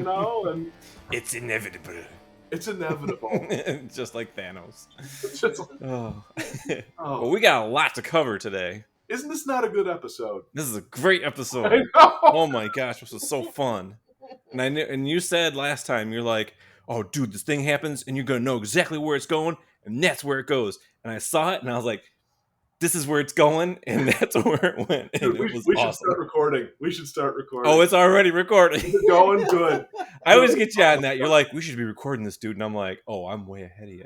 you know, and it's inevitable. It's inevitable. Just like Thanos. Just, Well, we got a lot to cover today. Isn't this not a good episode? This is a great episode. I know. Oh my gosh, this was so fun. And I knew, and you said last time, you're like, oh dude, this thing happens and you're gonna know exactly where it's going, and that's where it goes. And I saw it and I was like, this is where it's going, and that's where it went. And Dude, it was we awesome. should start recording. We should start recording. Oh, it's already recording. It's going good. I always get you on that. You're like, we should be recording this, dude. And I'm like, oh, I'm way ahead of you.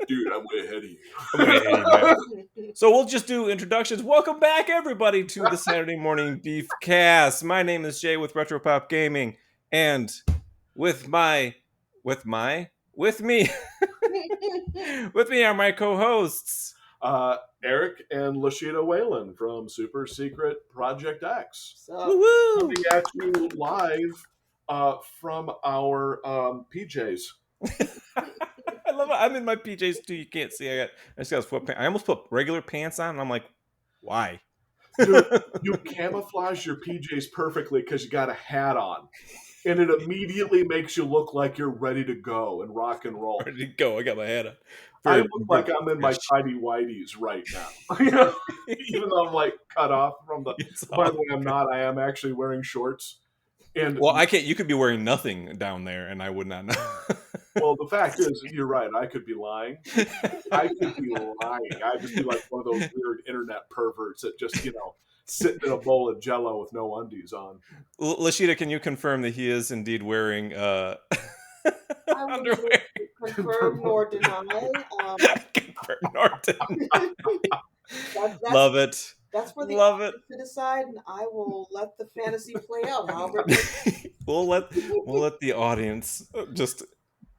Dude, I'm way ahead of you. So we'll just do introductions. Welcome back, everybody, to the Saturday Morning Beefcast. My name is Jay with Retropop Gaming, and with me are my co-hosts. Aric and Laschita Whalen from Super Secret Project X. Woo-woo! Coming at you live from our PJs. I love it. I'm in my PJs too. You can't see. I just got sweatpants. I almost put regular pants on, and I'm like, why? Dude, you camouflage your PJs perfectly because you got a hat on. And it immediately makes you look like you're ready to go and rock and roll. Ready to go. I got my hat on. I look like I'm in my tidy whities right now. Even though I'm like cut off from the. By the way, I'm not. I am actually wearing shorts. And well, I can't. You could be wearing nothing down there, and I would not know. Well, the fact is, you're right. I could be lying. I'd just be like one of those weird internet perverts that just, sitting in a bowl of Jell-O with no undies on. Laschita, can you confirm that he is indeed wearing underwear? Confirm nor deny. Confirm nor deny. Love it. That's for the Love audience to decide, and I will let the fantasy play out. However, we'll let the audience just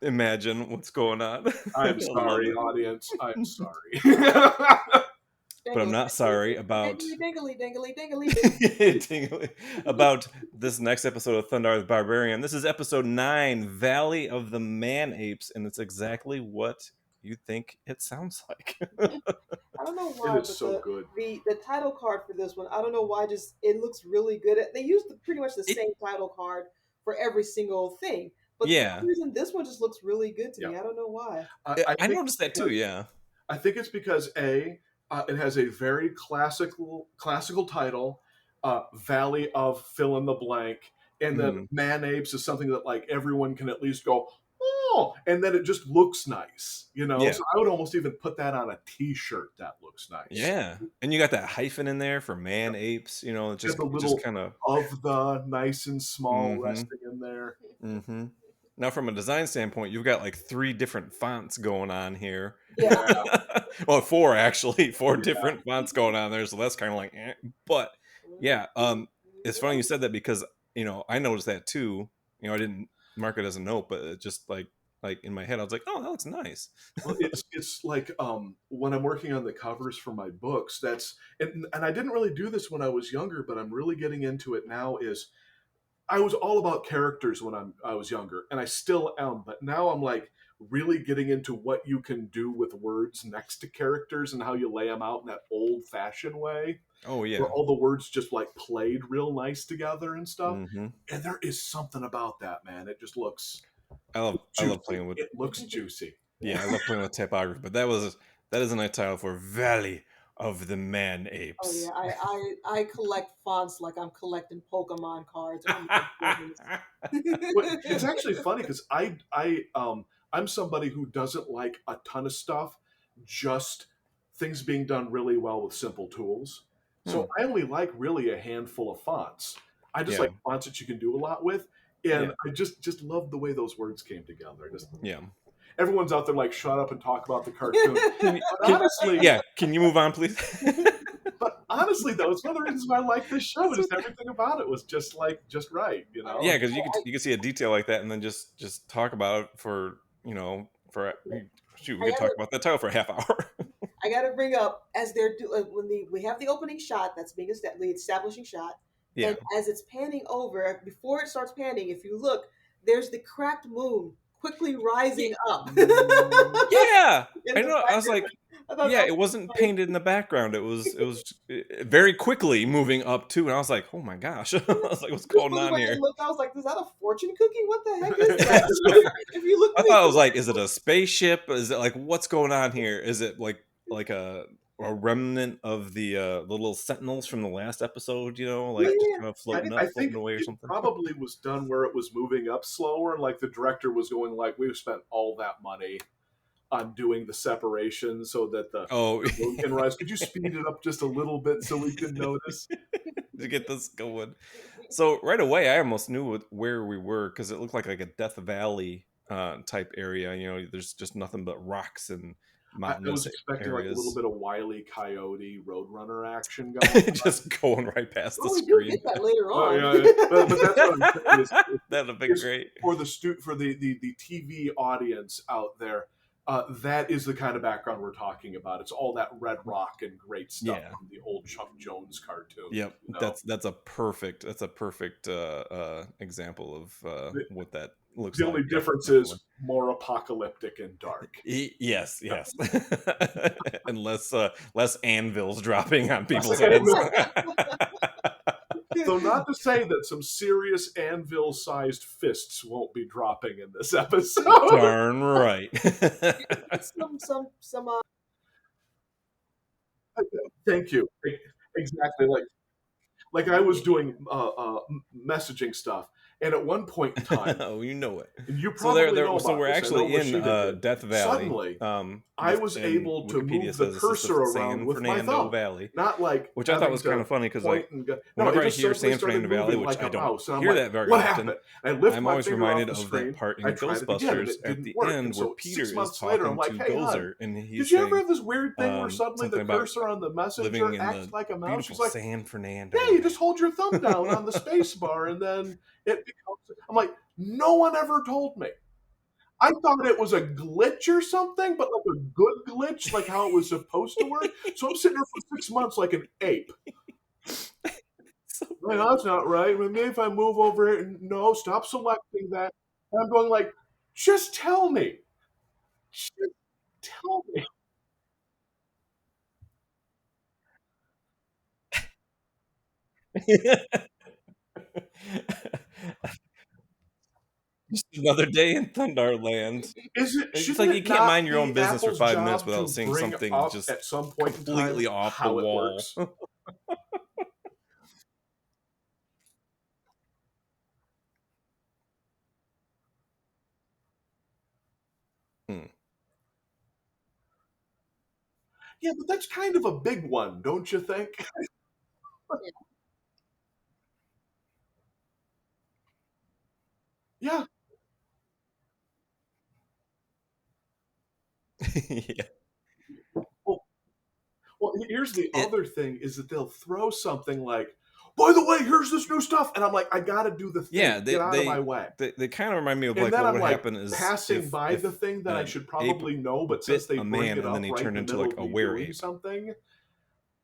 imagine what's going on. I'm sorry, audience. I'm sorry. But I'm not sorry about dingly. about this next episode of Thundarr the Barbarian. This is episode 9, Valley of the Man Apes, and it's exactly what you think it sounds like. I don't know why, it is so good. The title card for this one, I don't know why, just it looks really good. They used pretty much the same title card for every single thing, but for some reason this one just looks really good to me. I don't know why. I noticed that too. Yeah, I think it's because it has a very classical title, Valley of fill in the blank, and then Man Apes is something that like everyone can at least go, oh, and then it just looks nice, So I would almost even put that on a T-shirt. That looks nice. Yeah, and you got that hyphen in there for Man Apes. Just the little just kind of the nice and small resting in there. Mm-hmm. Now, from a design standpoint, you've got like 3 different fonts going on here. Yeah. Well, 4 actually, 4 different fonts going on there. So that's kind of like, but yeah, it's funny you said that because I noticed that too. I didn't mark it as a note, but it just like in my head, I was like, oh, that looks nice. Well, it's like when I'm working on the covers for my books. And I didn't really do this when I was younger, but I'm really getting into it now. I was all about characters when I was younger, and I still am. But now I'm like really getting into what you can do with words next to characters and how you lay them out in that old-fashioned way. Oh yeah, where all the words just like played real nice together and stuff. Mm-hmm. And there is something about that, man. It just looks. I love playing with. It looks juicy. Yeah, I love playing with typography, but that is a nice title for Valley of the Man Apes. Oh yeah, I collect fonts like I'm collecting Pokemon cards. It's actually funny because I'm somebody who doesn't like a ton of stuff, just things being done really well with simple tools. So I only like really a handful of fonts. I just like fonts that you can do a lot with, and I just love the way those words came together. Everyone's out there like, shut up and talk about the cartoon. Can you move on, please? But honestly, though, it's one of the reasons why I like this show. Is everything about it was just right, Yeah, because you can see a detail like that and then just talk about it for we could talk about that title for a half hour. I got to bring up as they're when we have the opening shot that's being the establishing shot, and as it's panning over, before it starts panning, if you look, there's the cracked moon quickly rising up. Yeah, I know. I was like, I thought Yeah, that it was wasn't funny. painted in the background. It was very quickly moving up too, and I was like, oh my gosh, I was like, what's Just going looking on back and here? looked, I was like, is that a fortune cookie? What the heck is that? If you look I really thought it was close, like, is it a spaceship? Is it like, what's going on here? Is it like a remnant of the little sentinels from the last episode? You know, like just yeah, kind of I floating did. up, I think floating away or it something. probably was done where it was moving up slower, and like the director was going like, "We've spent all that money on doing the separation so that the Oh, moon can rise. Could you speed it up just a little bit so we can notice?" to get this going. So right away, I almost knew where we were because it looked like a Death Valley type area. You know, there's just nothing but rocks and I was mountainous expecting like a little areas, bit of Wile E. Coyote Roadrunner action going. just going right past the Well, we do screen. get that later Well, on. yeah, but that's what I'm saying That'd have been is great. for the TV audience out there. That is the kind of background we're talking about. It's all that red rock and great stuff Yeah. from the old Chuck Jones cartoon. Yep, You know? that's a perfect example of The, what that looks the like. only Yep, difference definitely. is more apocalyptic and dark. Yes, and less anvils dropping on people's So heads. not to say that some serious anvil-sized fists won't be dropping in this episode. Darn right. some Thank you. Exactly. Like I was doing messaging stuff, and at one point in time, Oh, you know it. and you So probably know so about we're this. I know actually in Laschita did. Death Valley. Suddenly, I was And able to Wikipedia move the says this is cursor the around San with my Fernando thumb, Valley, not like which I thought having was kind to of funny because point like and go. No, whenever it I just hear suddenly San started Fernando Valley, moving which like I a don't mouse, and I'm hear like, that very "What often, happened?" And I lift I'm my always finger off reminded the of screen. that part in I tried it again, and Ghostbusters it at didn't the work. end And where so Peter 6 is months later, I'm talking like, to "Hey, hon, Gozer and did he's you ever saying have this weird thing where suddenly the something about cursor on the living messenger in acts the like a mouse?" She's beautiful like, San Fernando "Yeah, you just Valley. hold your thumb down on the space bar, and then it becomes." I'm like, "No one ever told me." I thought it was a glitch or something, but like a good glitch, like how it was supposed to work. So I'm sitting there for 6 months like an ape. So Like, bad. oh, that's not right. Maybe if I move over here, no, stop selecting that. And I'm going like, just tell me. Just tell me. Just another day in Thundarland. It's like Shouldn't you it can't mind not your own be business for Apple's 5 minutes job without to seeing bring something up just at some point in time completely off the how it wall. works? Hmm. Yeah, but that's kind of a big one, don't you think? Yeah. Yeah. Well, Well, here's the It other thing is that they'll throw something like, by the way, here's this new stuff. And I'm like, I got to do the thing. yeah, Get out of my way. they kind of remind me of And like then what I'm would like happen is passing by the if thing that I an should ape probably know, but since bit they a bring man it and then up he right in turned the into middle like of a me were doing ape. something,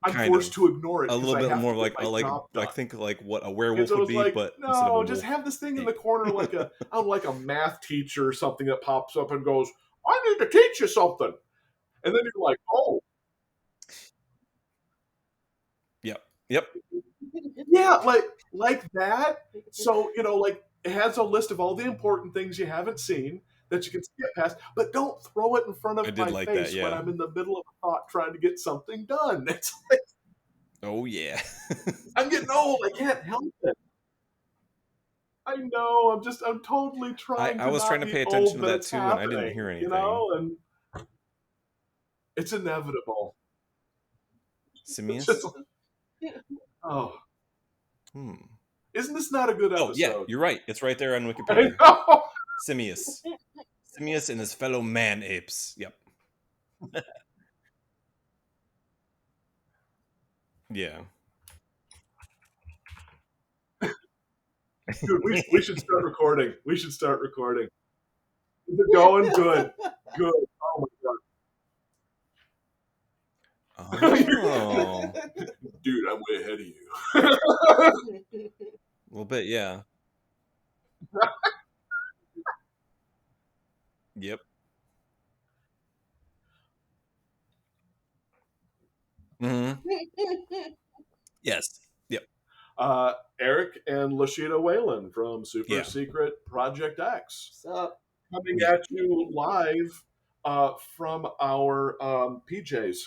I'm Kind forced of to ignore it a because little I bit have to more get like my like job done. think like what a And werewolf so would it's be, like, but instead of a no, just wolf have this thing in the ape. corner like I don't know, like a math teacher or something that pops up and goes, I need to teach you something. And then you're like, oh, Yep. Yep. yeah, like that. So, like it has a list of all the important things you haven't seen that you can skip past, but don't throw it in front I of did my like that, face when yeah. I'm in the middle of a thought trying to get something done. Oh yeah. I'm getting old. I can't help it. I know. I'm totally trying I to was trying not to be pay attention old, to but that it's too, and I didn't happening, hear anything. and it's inevitable. It's just, Simius? oh, Hmm. isn't this not a good Oh yeah, episode? you're right. It's right there on I Wikipedia. know. Simius. Simius and his fellow man apes. Yep. Yeah. Dude, we should start recording. We should start recording. Is it going? Good. Good. Oh my god. Oh. Dude, I'm way ahead of you. A little bit, yeah. Yep. Mm-hmm. Yes. Yep. Aric and Laschita Whalen from Super Yeah. Secret Project X. What's up? Coming at you live from our PJs.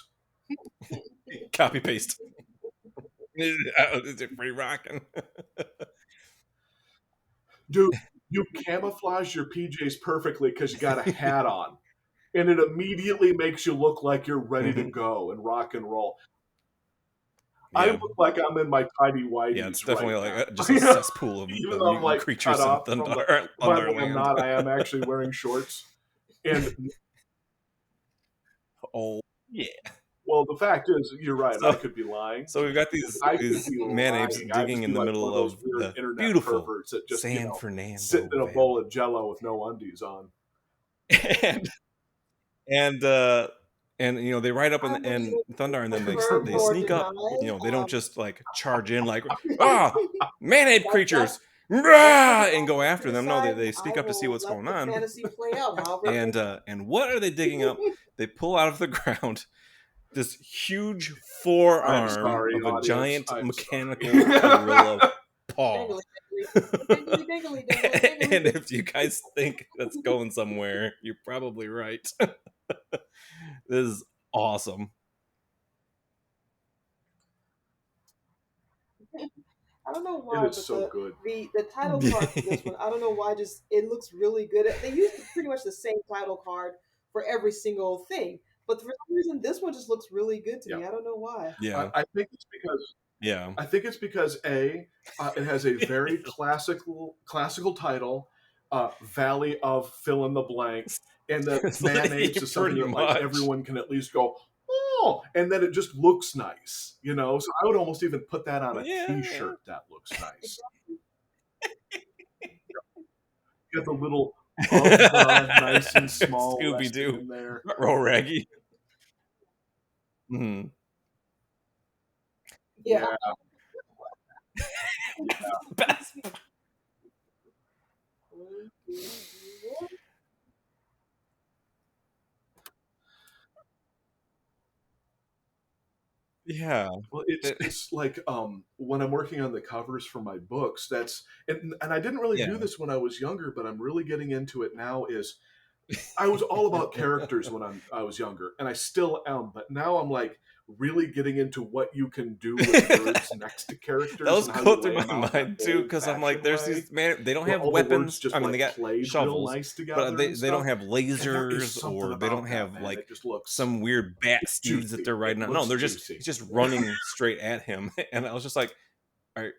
Copy paste. Is it pretty rocking? Dude, you camouflage your PJs perfectly because you got a hat on. And it immediately makes you look like you're ready to go and rock and roll. Yeah. I look like I'm in my tidy whities. Yeah, it's definitely right like now. just a cesspool of Even though I'm like creatures cut in off from Thundarr. but when I'm not, I am actually wearing shorts. And oh yeah. Well, the fact is, you're right. So, I could be lying. So we've got these Man Apes digging in the middle of the beautiful perverts that just San Fernando sitting in a Valley. bowl of Jello with no undies on. And you know, they ride up and Thundarr, and then they sneak up. You know, they don't just like charge in like man ape creatures and go after them. No, they sneak up to see what's going on. And what are they digging up? They pull out of the ground this huge forearm of a giant mechanical gorilla paw. And if you guys think that's going somewhere, you're probably right. This is awesome. I don't know why, it is so good. The title card for this one, I don't know why, just it looks really good. They use pretty much the same title card for every single thing, but for some reason, this one just looks really good to me. I don't know why. Yeah, I think it's because I think it's because it has a very classical title, Valley of Fill in the Blank, and that Man Apes is something that like everyone can at least go, oh, and then it just looks nice, you know. So I would almost even put that on a T-shirt. That looks nice. Get the little nice and small Scooby Doo in there. Roll Raggy. Mm-hmm. Yeah. Best. Yeah. Well, it's like when I'm working on the covers for my books, that's and I didn't really do this when I was younger, but I'm really getting into it now. Is I was all about characters when I was younger, and I still am, but now I'm like really getting into what you can do with words next to characters. That was going through my mind too, because I'm like, there's these they don't have weapons. I mean, they got shovels, nice but they don't have lasers, or they don't have like some weird bat steeds that they're riding on. No, they're just running straight at him, and I was just like, are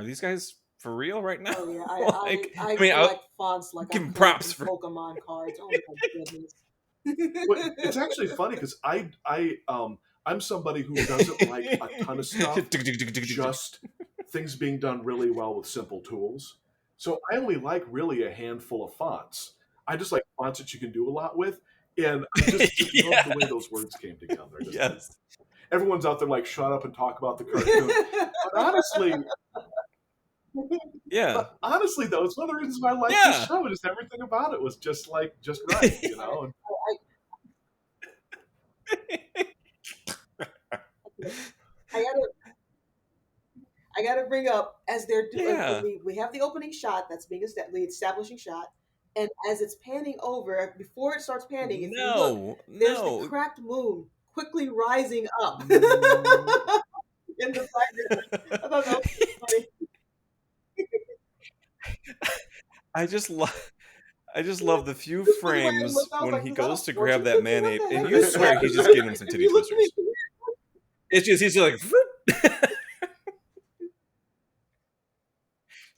these guys for real right now? Oh, yeah. I mean, like fonts like give props for Pokemon cards. Oh my goodness. It's actually funny because I'm somebody who doesn't like a ton of stuff, just things being done really well with simple tools. So I only like really a handful of fonts. I just like fonts that you can do a lot with, and I just love the way those words came together. Everyone's out there like, shut up and talk about the cartoon. But honestly, though, it's one of the reasons why I like the show. Just everything about it was just right, you know. I gotta bring up as they're doing. We have the opening shot that's being the establishing shot, and as it's panning over, before it starts panning, if you look, there's the cracked moon quickly rising up in the background. I thought that was funny. I just love the few frames when he goes to grab that man ape, and you swear he's just getting him some titty twisters. It's just he's like, it's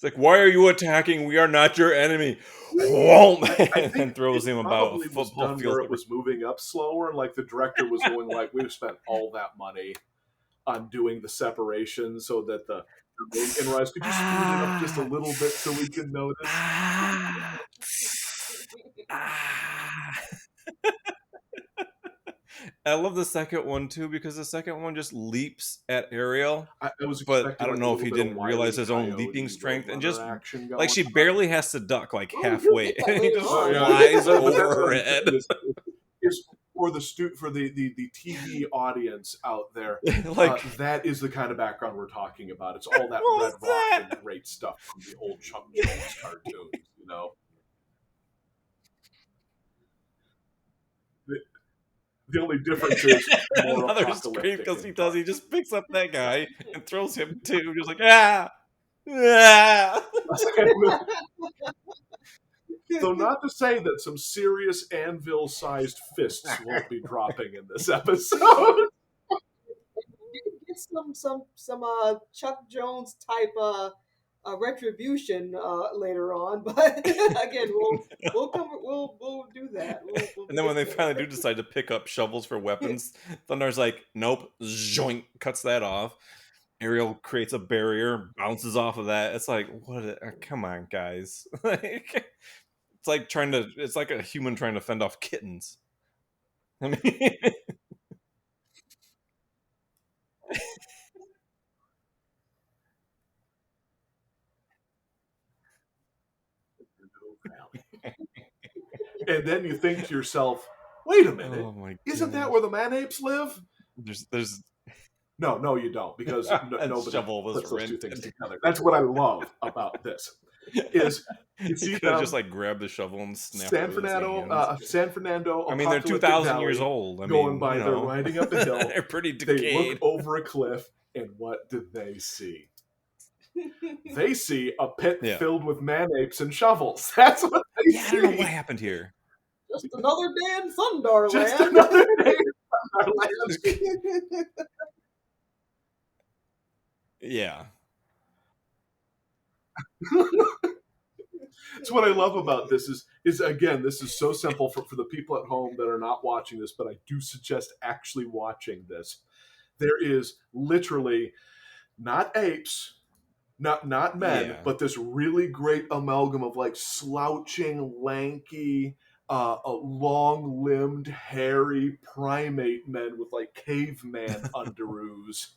like, why are you attacking? We are not your enemy. And throws him about a football field. Where it was moving up slower, and like the director was going like, we've spent all that money on doing the separation so that the moon can rise. Could you speed it up just a little bit so we can notice? I love the second one too, because the second one just leaps at Ariel. I don't know if he didn't realize his own leaping strength, and just like she barely has to duck like halfway, and he just flies over her head. for the TV audience out there, that is the kind of background we're talking about. It's all that Red Rock and great stuff from the old Chuck Jones cartoons, you know. The only difference is more another scream because he just picks up that guy and throws him too, just like ah. So not to say that some serious anvil-sized fists won't be dropping in this episode. Get some Chuck Jones type retribution later on, but again, we'll do that. And then when they finally do decide to pick up shovels for weapons, Thundar's like, "Nope," zoink, cuts that off. Ariel creates a barrier, bounces off of that. It's like, what? Come on, guys! It's like it's like a human trying to fend off kittens. I mean. And then you think to yourself, wait a minute, isn't that where the Man Apes live? There's No, you don't, because nobody shovel puts those two things together. That's what I love about this. Is you see them just like grab the shovel and snap San Fernando. I mean, they're 2,000 years old. I going mean, by, they're riding up a hill. They're pretty decayed. They look over a cliff, and what do they see? They see a pit filled with man apes and shovels. That's what they see. I don't know what happened here. Just another day in Thundarr land. Just another day in Thundarr land. Yeah. That's what I love about this is again, this is so simple for the people at home that are not watching this, but I do suggest actually watching this. There is literally not apes, not men, but this really great amalgam of like slouching, lanky, long-limbed, hairy primate men with like caveman underoos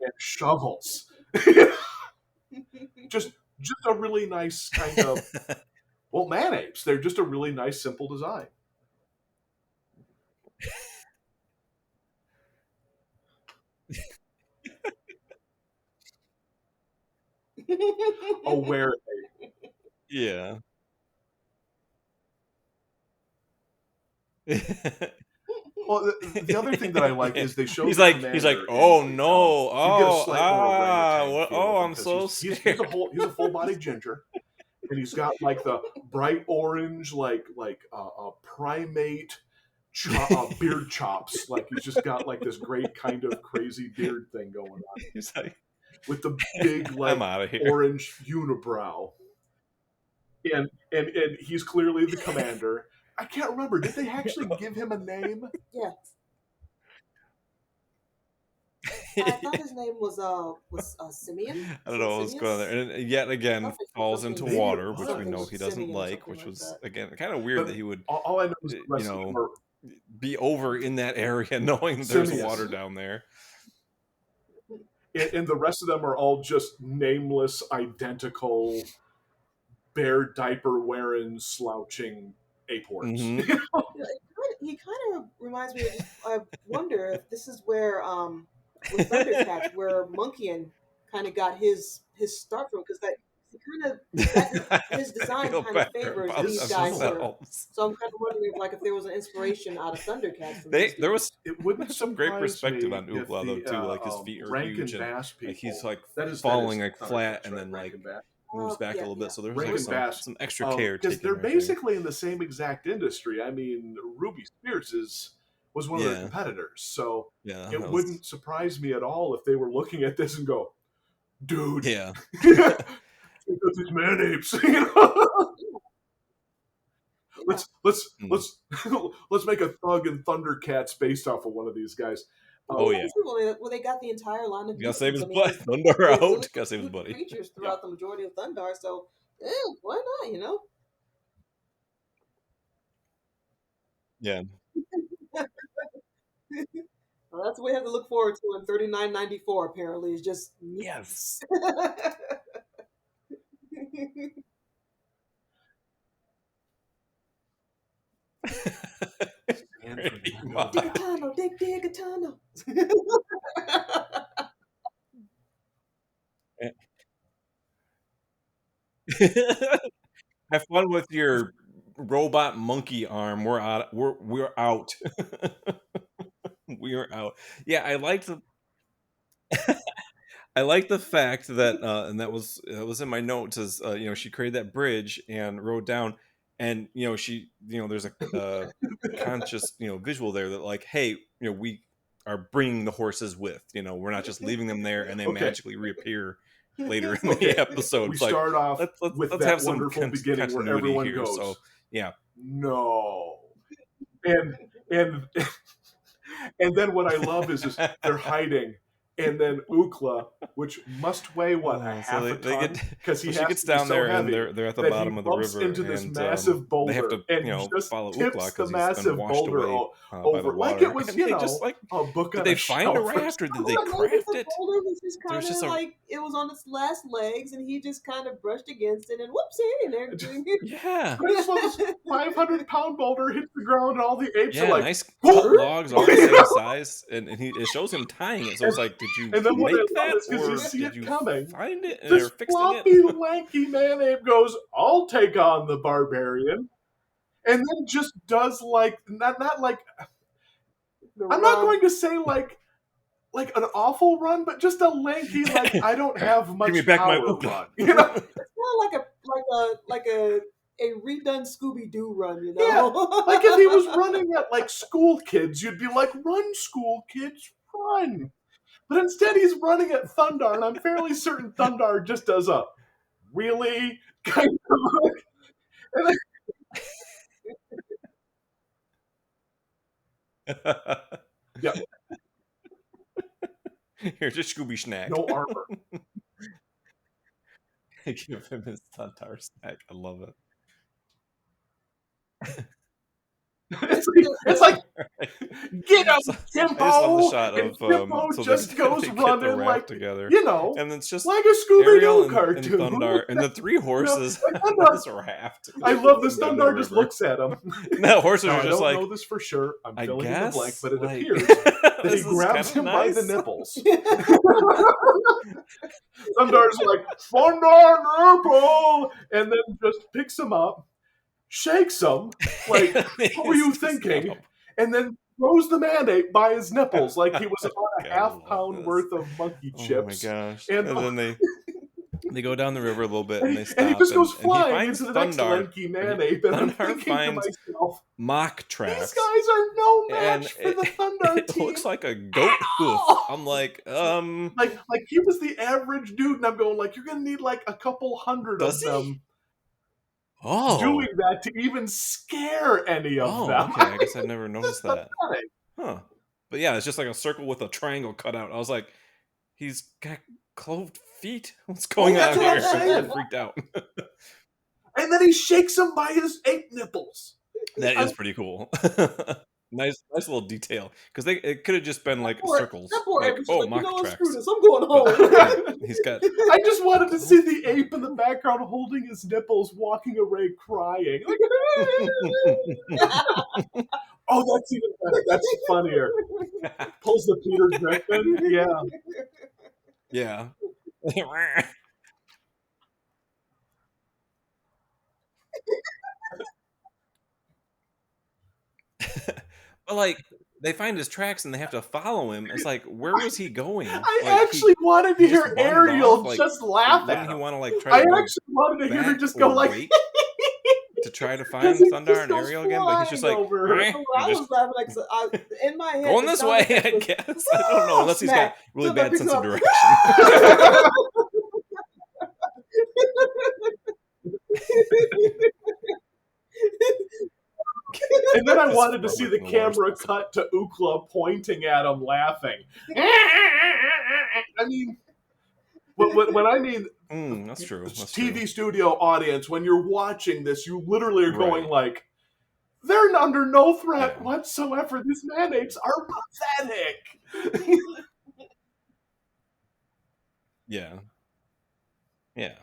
and shovels. just a really nice kind of man apes. They're just a really nice, simple design. Where yeah. Well, the other thing that I like is they show he's like, oh no, I'm so scared. He's a full body ginger, and he's got like the bright orange, like primate beard chops. Like he's just got like this great kind of crazy beard thing going on. He's like, with the big like orange unibrow, and he's clearly the commander. I can't remember. Did they actually give him a name? Yes. I thought his name was Simeon. I don't know what's going on there. And yet again, falls into water, which we know he doesn't like, which was, again, kind of weird that he would, all I know is be over in that area knowing there's water down there. And the rest of them are all just nameless, identical, bear diaper wearing, slouching ape-horns. Mm-hmm. He kind of reminds me of, I wonder if this is where, with Thundercats, where Monkeyan kind of got his start from, because his design kind of favors these guys. So I'm kind of wondering if there was an inspiration out of Thundercats. It wouldn't some great perspective on Oogla though too. Like his feet are huge and like he's like falling like flat and then like moves back a little bit. So there's like some extra care taken. Because they're basically in the same exact industry. I mean, Ruby Spears was one of their competitors, so it wouldn't surprise me at all if they were looking at this and go, "Dude, these man apes." Let's make a Thug and Thundercats based off of one of these guys. Well, they got the entire line of gotta save his butt. Thundarr out. Gotta save his buddy. Creatures throughout the majority of Thundarr, so why not? Yeah. Well, that's what we have to look forward to in 3994. Apparently, is just yes. Digatano, Digatano. Have fun with your robot monkey arm. We're out. We're out. We're out. Yeah, I like the fact that, and that was in my notes, is she created that bridge and wrote down, and there's a conscious visual there that, like, hey, we are bringing the horses with, we're not just leaving them there and they magically reappear later in the episode. We It's like, start off with let's that have some wonderful beginning where continuity everyone here. goes, so yeah, no, and then what I love is they're hiding, and then Ookla, which must weigh half a ton, because he gets down there and they're at the bottom of the river into this and massive boulder, they have to and just follow tips Ookla the because he's massive been washed boulder away by the over, water. like it was and they just, like, a book did on they a find a shelf. raft or did they Maybe craft the it? boulder was just There was kind just of a- like it was on its last legs, and he just kind of brushed against it, and whoopsie, and everything. Yeah, I just love this 500-pound boulder hits the ground, and all the apes are like, nice cut logs, all the same size, and it shows him tying it. So it's like, did you and then what I make love that, is because or you see did it you coming. find it and This they're fixing floppy, it? lanky man ape goes, "I'll take on the barbarian," and then just does like not like I'm not going to say like an awful run, but just a lanky, like, I don't have much Give me back my power Ookla. run. You know? It's more like a redone Scooby Doo run, you know? Yeah. Like if he was running at like school kids, you'd be like, "Run, school kids, run!" But instead, he's running at Thundarr, and I'm fairly certain Thundarr just does a really kind of like, and then, yeah, Here's a Scooby snack. no armor. Give him his Thundarr snack. I love it. It's like, get up, Timpo! I just love the shot And of Timpo so just goes they get running the raft like, together, and it's just like a Scooby Ariel Doo cartoon. and Thundarr and the three horses on this raft. I love this. down Thundarr the just river. looks at him. No, horses Now, are I just don't like, know this for sure. I'm I filling in the blank, guess, but it like, appears that he this is grabs kinda him by the nice. nipples. Thundarr's like, "Thundarr nipple," and then just picks him up, shakes him, like, "What were you thinking?" And then throws the man ape by his nipples like he was about a half-pound worth of monkey chips. Oh my gosh! And And then they go down the river a little bit and they stop. And he just goes and flying he finds into the next Thundarr. lanky man ape, and I'm Thundarr thinking to finds myself, mock tracks. these guys are no match And for the Thundarr it team. looks like a goat hoof. I'm like, like he was the average dude, and I'm going like, you're gonna need like a couple hundred of them doing that to even scare any of them. Okay, I guess I've never noticed that. Pathetic. Huh. But yeah, it's just like a circle with a triangle cut out. I was like, he's got cloved feet? What's going on here? I freaked out. And then he shakes him by his ape nipples. That is pretty cool. Nice little detail, because it could have just been like circles. Like, mock tracks. Screw this, I'm going home. He's got. I just wanted to see the ape in the background holding his nipples, walking away crying. Oh, that's even better. That's funnier. Pulls the Peter Griffin. Yeah. Yeah. But like, they find his tracks and they have to follow him. It's like, where was he going? I actually wanted to hear Ariel just laugh at him. Didn't he want to like try I to actually wanted to hear her just go like to try to find Thundarr and Ariel again, but he's just like, I was laughing like in my head. Going this way, I guess. I don't know, unless he's got really bad sense of direction. And then I wanted to see the camera cut to Ookla pointing at him, laughing. I mean, when I mean that's true. That's TV true. studio audience, when you're watching this, you literally are going like, they're under no threat whatsoever. These man apes are pathetic. Yeah. Yeah.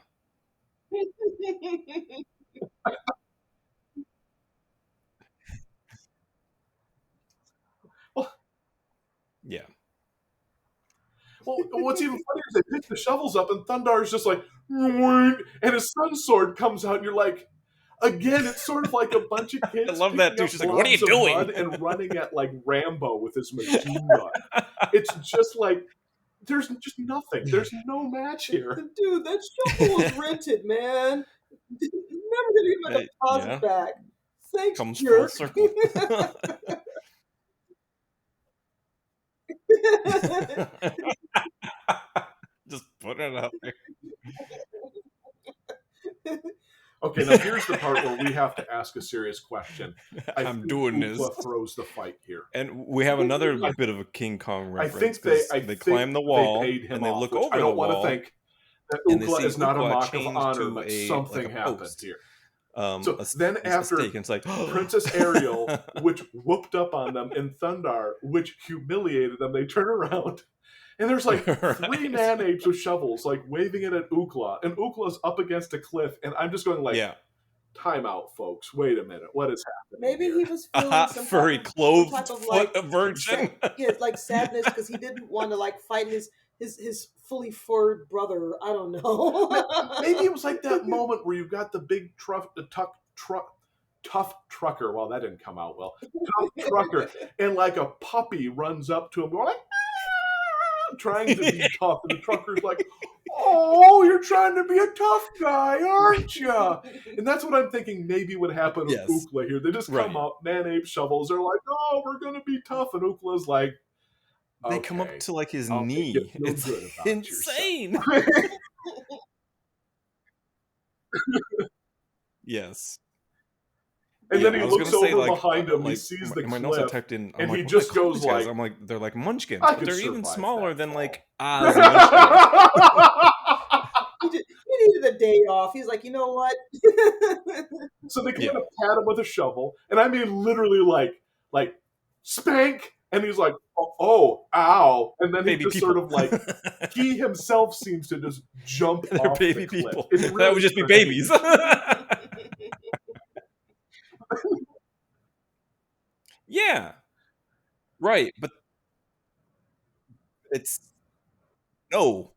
what's even funnier is they pick the shovels up, and Thundarr is just like, and his sun sword comes out, and you're like, again, it's sort of like a bunch of kids. I love that too. She's like, "What are you doing?" And running at like Rambo with his machine gun. It's just like there's just nothing. There's no match here, dude. That shovel was rented, man. Never gonna get my deposit back. Thanks, comes jerk. full circle. Just put it out there. Okay, now here's the part where we have to ask a serious question. I'm doing Ookla this. throws the fight here, and we have another bit of a King Kong reference. They climb the wall and they look over the wall. I don't want to think that Ookla is not a mock of honor, but something happened here. So then after it's like, Princess Ariel, which whooped up on them, and Thundarr, which humiliated them, they turn around. And there's like 3 man apes with shovels, like waving it at Ookla, and Ookla's up against a cliff, and I'm just going like, time out, folks. Wait a minute, what is happening? Maybe here? He was feeling some furry clothed of like virgin. Like sadness because he didn't want to like fight his fully furred brother. I don't know. Maybe it was like that moment where you've got the big tough trucker. Well, that didn't come out well. Tough trucker, and like a puppy runs up to him, going like, trying to be tough, and the trucker's like, "Oh, you're trying to be a tough guy, aren't you?" And that's what I'm thinking maybe would happen with Ookla here. They just come up, man ape shovels. They're like, "Oh, we're gonna be tough," and Ookla's like, they come up to like his knee. It's insane. Yes. And then he looks over behind him, he sees the cliff, and he just goes like... I'm like, they're like munchkins, but they're even smaller than like Oz He needed a day off. He's like, you know what? So they kind of pat him with a shovel, and I mean literally like spank, and he's like, oh, ow, and then he just sort of like, he himself seems to just jump off baby the cliff. People. Really that would just be babies. Yeah, right, but it's no,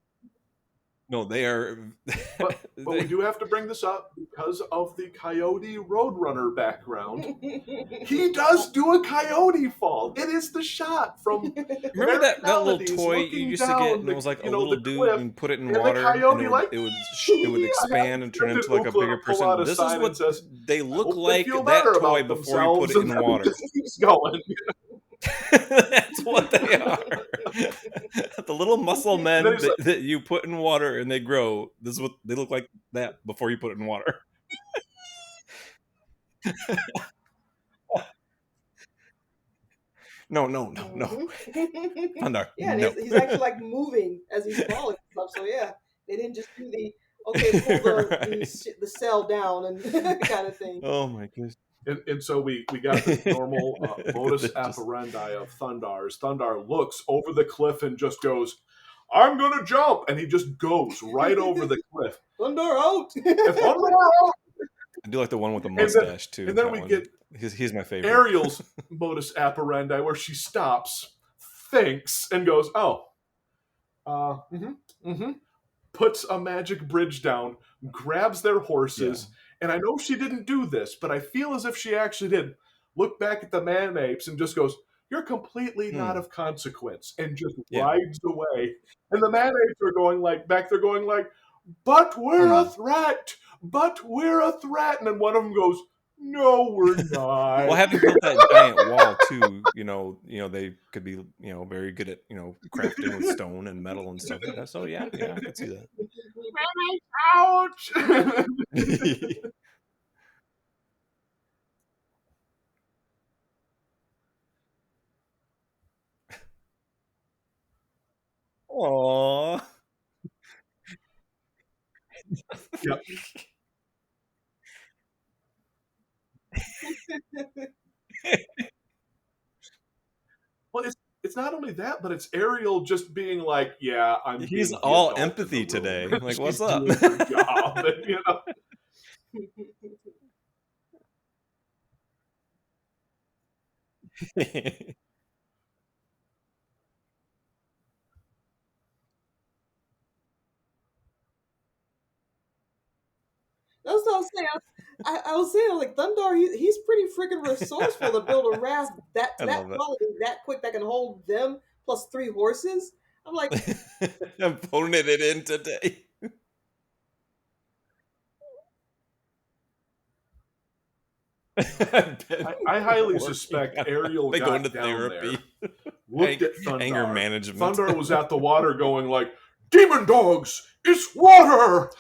they are. but we do have to bring this up because of the Coyote Roadrunner background. He does do a coyote fall. It is the shot from. Remember that little toy you used to get, and it was like a little dude, and you put it in water, and it would expand and turn into like a bigger person. This is what they look like, that toy before you put it in water. Keeps going. That's what they are. The little muscle men that you put in water and they grow. This is what they look like, that before you put it in water. No. Thundarr. Yeah, no. He's actually like moving as he's falling and stuff. So yeah, they didn't just do the pull the cell down and kind of thing. Oh my goodness. And so we got the normal modus operandi of Thundarr's. Thundarr looks over the cliff and just goes, "I'm gonna jump," and he just goes right over the cliff. Thundarr out! Thundarr out! I do like the one with the mustache too. And then we get he's my favorite. Ariel's modus operandi, where she stops, thinks, and goes, puts a magic bridge down, grabs their horses. Yeah. And I know she didn't do this, but I feel as if she actually did. Look back at the man apes and just goes, "You're completely not of consequence," and just rides away. And the man apes are going like, back there going like, "But we're a threat! But we're a threat!" And then one of them goes, "No, we're not." Well, having built that giant wall too, they could be, very good at, crafting with stone and metal and stuff like that. So yeah, I could see that. Ouch! Aww. Yep. Well, it's not only that, but it's Ariel just being like, "Yeah, He's all empathy today. Like, what's up?" Doing her job, and, I was saying, like, Thundarr, he's pretty freaking resourceful to build a raft that quality, that quick, that can hold them plus 3 horses. I'm like, I'm phoning it in today. I highly suspect Ariel they got go into down therapy. there, looked at Thundarr. Anger management. Thundarr was at the water going like, "Demon dogs, it's water!"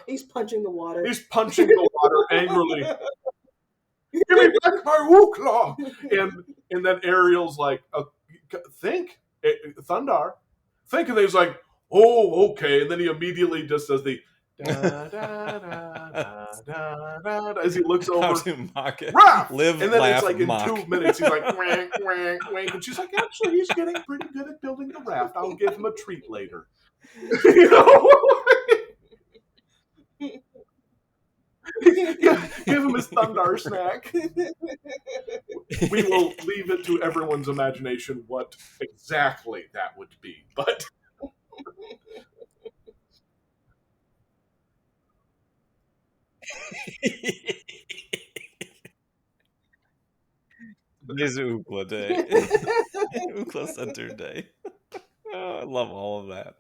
He's punching the water. He's punching the water angrily. Give me back my Ookla! And then Ariel's like, think, Thundarr, think. And then he's like, oh, okay. And then he immediately just does the da, da, da, da, da, as he looks over. How to mock it. Raft! Live, and then laugh, it's like mock. in 2 minutes, he's like, wank, wank, wank. And she's like, actually, he's getting pretty good at building the raft. I'll give him a treat later. You know? Yeah, give him his Thundarr snack. We will leave it to everyone's imagination what exactly that would be, but Today's Ookla Day. Ookla Center Day. Oh, I love all of that.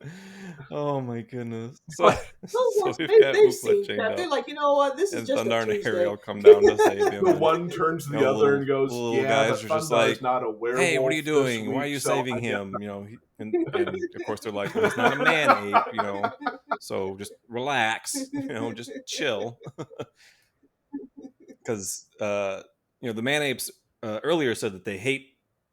Oh my goodness. So we've got Ookla chained up. They're like, you know what? This is just Thundarr a Tuesday. and Ariel come down to save him. The one turns to the other and goes, little "Yeah, guys but are just Thundarr's like, not a werewolf. hey, what are you doing? Why are you saving him? You know, and of course they're like, well, he's not a man ape, you know, so just relax, you know, just chill." Because you know, the man apes earlier said that they hate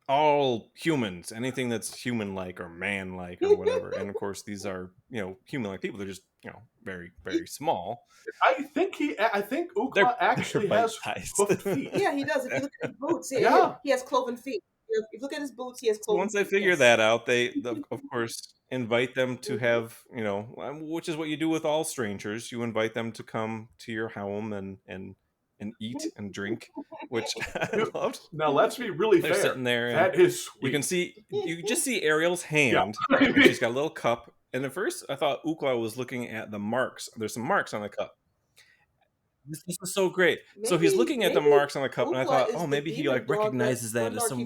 all humans, anything that's human-like or man-like or whatever. And of course, these are, you know, human-like people. They're just, you know, very, very small. I think Ookla actually has hoofed feet. Yeah, he does. If you look at his boots, he has cloven feet. If you look at his boots, he has cloven Once feet. they figure that out, they of course invite them to have, you know, which is what you do with all strangers. You invite them to come to your home and eat and drink, which I loved. Now let's be really They're fair. sitting there. That is sweet. You just see Ariel's hand. Yeah. She's got a little cup. And at first, I thought Ookla was looking at the marks. There's some marks on the cup. This is so great. So he's looking at the marks on the cup, and I thought, oh, maybe he like recognizes that as some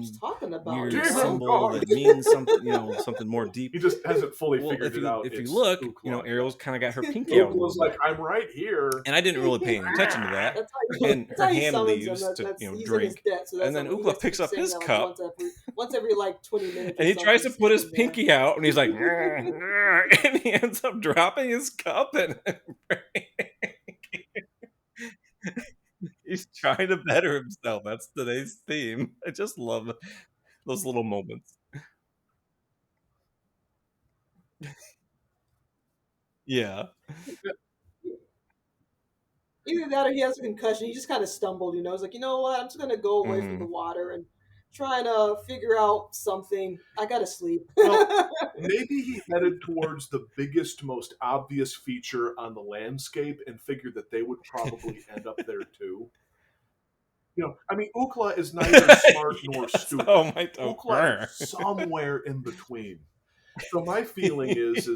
weird symbol that means something, you know, something more deep. He just hasn't fully figured it out. If you look, Ookla. you know, Ariel's kind of got her pinky out a little like, bit. I'm right here, and I didn't really pay any attention to that. And her hand leaves to, you know, drink, and then Ookla picks up his cup once every like 20 minutes, and he tries to put his pinky out, and he's like, and he ends up dropping his cup and. He's trying to better himself. That's today's theme. I just love those little moments. Yeah. Either that or he has a concussion. He just kind of stumbled, you know. He's like, you know what? I'm just going to go away from the water and trying to figure out something. I got to sleep. Well, maybe he headed towards the biggest, most obvious feature on the landscape and figured that they would probably end up there too. You know, I mean, Ookla is neither smart nor stupid. Oh my Ookla is somewhere in between. So my feeling is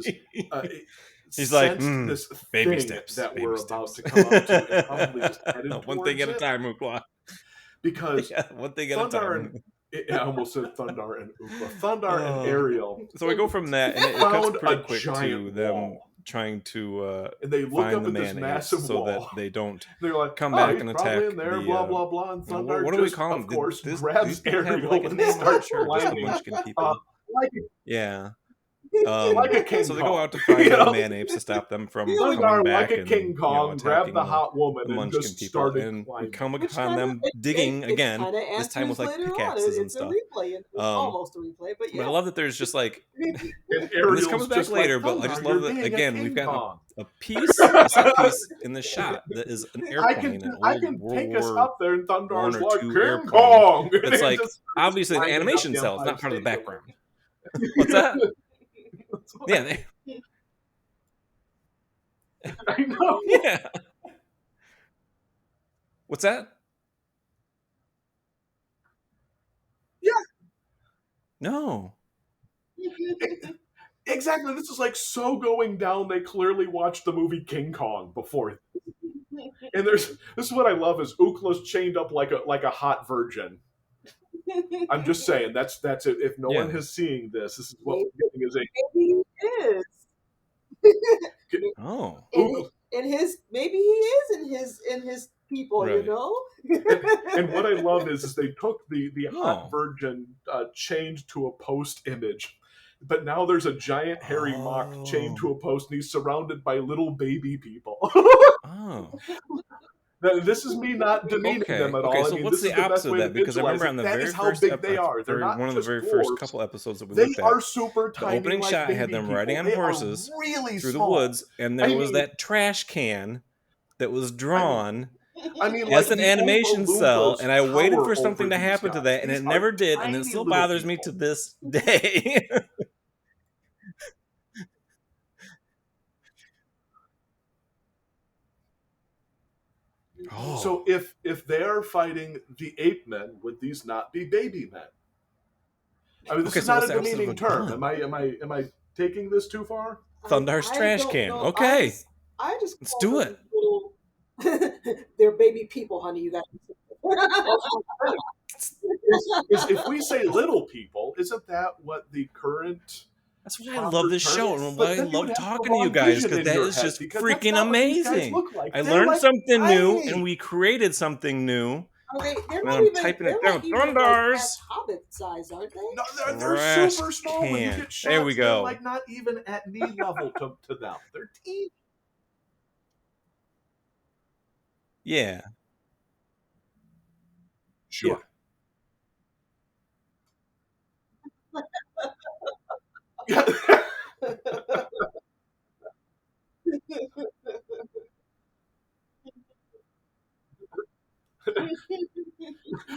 he's like, this baby thing steps that baby we're steps. about to come up to and probably just headed one thing at a time, Ookla. Because one thing at a time. I almost said Thundarr and Ookla. Thundarr and Ariel. So we go from that, and it cuts pretty quick to them trying to and they look find up the at this man massive so wall. that they don't They're like, come back and attack in there, the, blah blah blah. And Thundarr what do we call them? Of course, These grabs people have Ariel like a and name? starts Sure, just a climbing. munchkin people. Yeah. Like a King so they Kong. go out to find the man apes to stop them from coming Thundarr, back like a King Kong, attacking grabbed the hot woman the and munchkin just people, started and climbing. come upon them digging again. This time with like pickaxes and stuff. Almost a replay, but yeah. But I love that there's just like and this comes back later, but I just love that again. We've got a piece, a set piece in the shot that is an airplane, I can take us up there, and Thundarr's like King Kong. Kong. It's like obviously the animation cell is not part of the background. What's that? Yeah, I know. Yeah. What's that? Yeah. No. Exactly. This is like so going down. They clearly watched the movie King Kong before. And this is what I love is Ookla's chained up like a hot virgin. I'm just saying that's it. If no one has seen this is what we're getting is a. Maybe he is. Oh. Maybe he is in his people, right. you know. and what I love is they took the hot virgin chained to a post image. But now there's a giant hairy mock chained to a post, and he's surrounded by little baby people. Oh. Now, this is me not demeaning them at all. So what's the opposite of that? Because I remember on the very first episode, they're not one of the very first couple episodes that we looked at, they are super tiny. The opening shot had them riding on horses through the woods, and there was that trash can that was drawn as an animation cell, and I waited for something to happen to that, and it never did, and it still bothers me to this day. So if they are fighting the ape men, would these not be baby men? I mean, this is not a demeaning term. Am I taking this too far? Thundar's trash can. Okay, I just let's do it. They're baby people, honey. You guys. If we say little people, isn't that what the current? That's why I love this show and why I love talking to you guys, because that is just freaking amazing. I learned something new, and we created something new. Okay, they're not even typing it down. Thundar's hobbit size, aren't they? No, they're super small. When you get shots, there we go. They're like not even at knee level to them. They're teeny. Yeah. Sure. Yeah.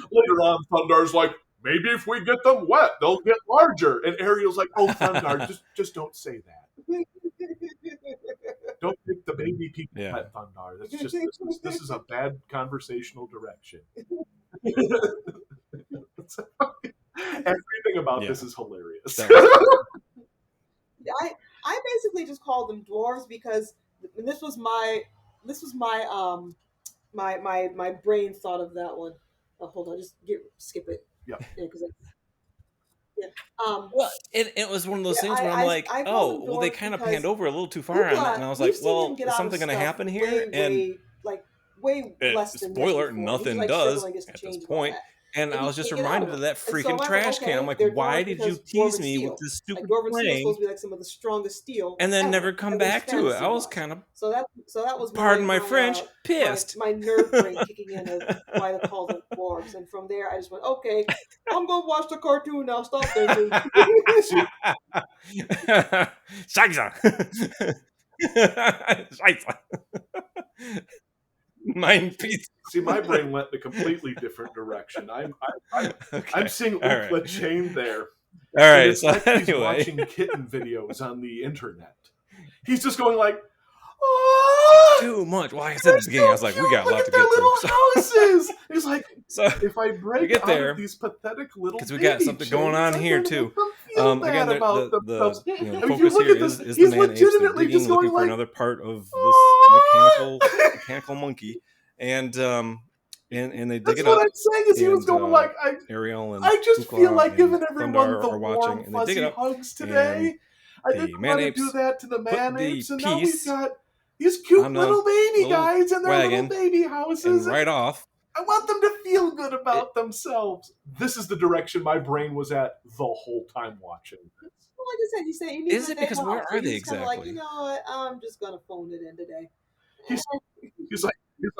Later on, Thundar's like, maybe if we get them wet, they'll get larger. And Ariel's like, oh, Thundar, just don't say that. Don't pick the baby people wet, Thundar. That's just this is a bad conversational direction. Everything about this is hilarious. I basically just called them dwarves because this was my my brain thought of that one. Oh, hold on, just skip it. Yeah. Well, it was one of those things where I'm like, well, they kind of panned over a little too far on that, and I was like, well, is something going to happen here? Way less than spoiler, nothing does at this point. And I was just reminded of that freaking trash can. I'm like, why did you tease me with this stupid thing? Supposed to be like some of the strongest steel, and then never come back to it. I was kind of so that was pardon my French, pissed. My nerd brain kicking in of why they call them dwarves, and from there I just went, okay, I'm gonna watch the cartoon now. Stop thinking. Scheiße. Scheiße. Mind pizza. See, my brain went in a completely different direction. I'm seeing Ookla chained there. All right, it's like he's watching kitten videos on the internet. He's just going like, oh, too much. Well, like I said at the beginning, I was like, we got a lot to get little through. houses. He's like, so if I break out of these pathetic little, because we got something going on here too. Again, the focus here is the Man Apes. They're digging, looking for another part of this mechanical monkey, and they dig it up. That's what I'm saying is he was going like, Ariel and I just Ookla feel like giving everyone Thundarr the are warm, watching, and they dig fuzzy it up, hugs today. I didn't want to do that to the Man Apes, and now we've got these cute little baby guys in their little baby houses. And right off. I want them to feel good about themselves. This is the direction my brain was at the whole time watching. Well, like I said, he said you need is it because where are they exactly? Like, you know what? I'm just gonna phone it in today. He's like,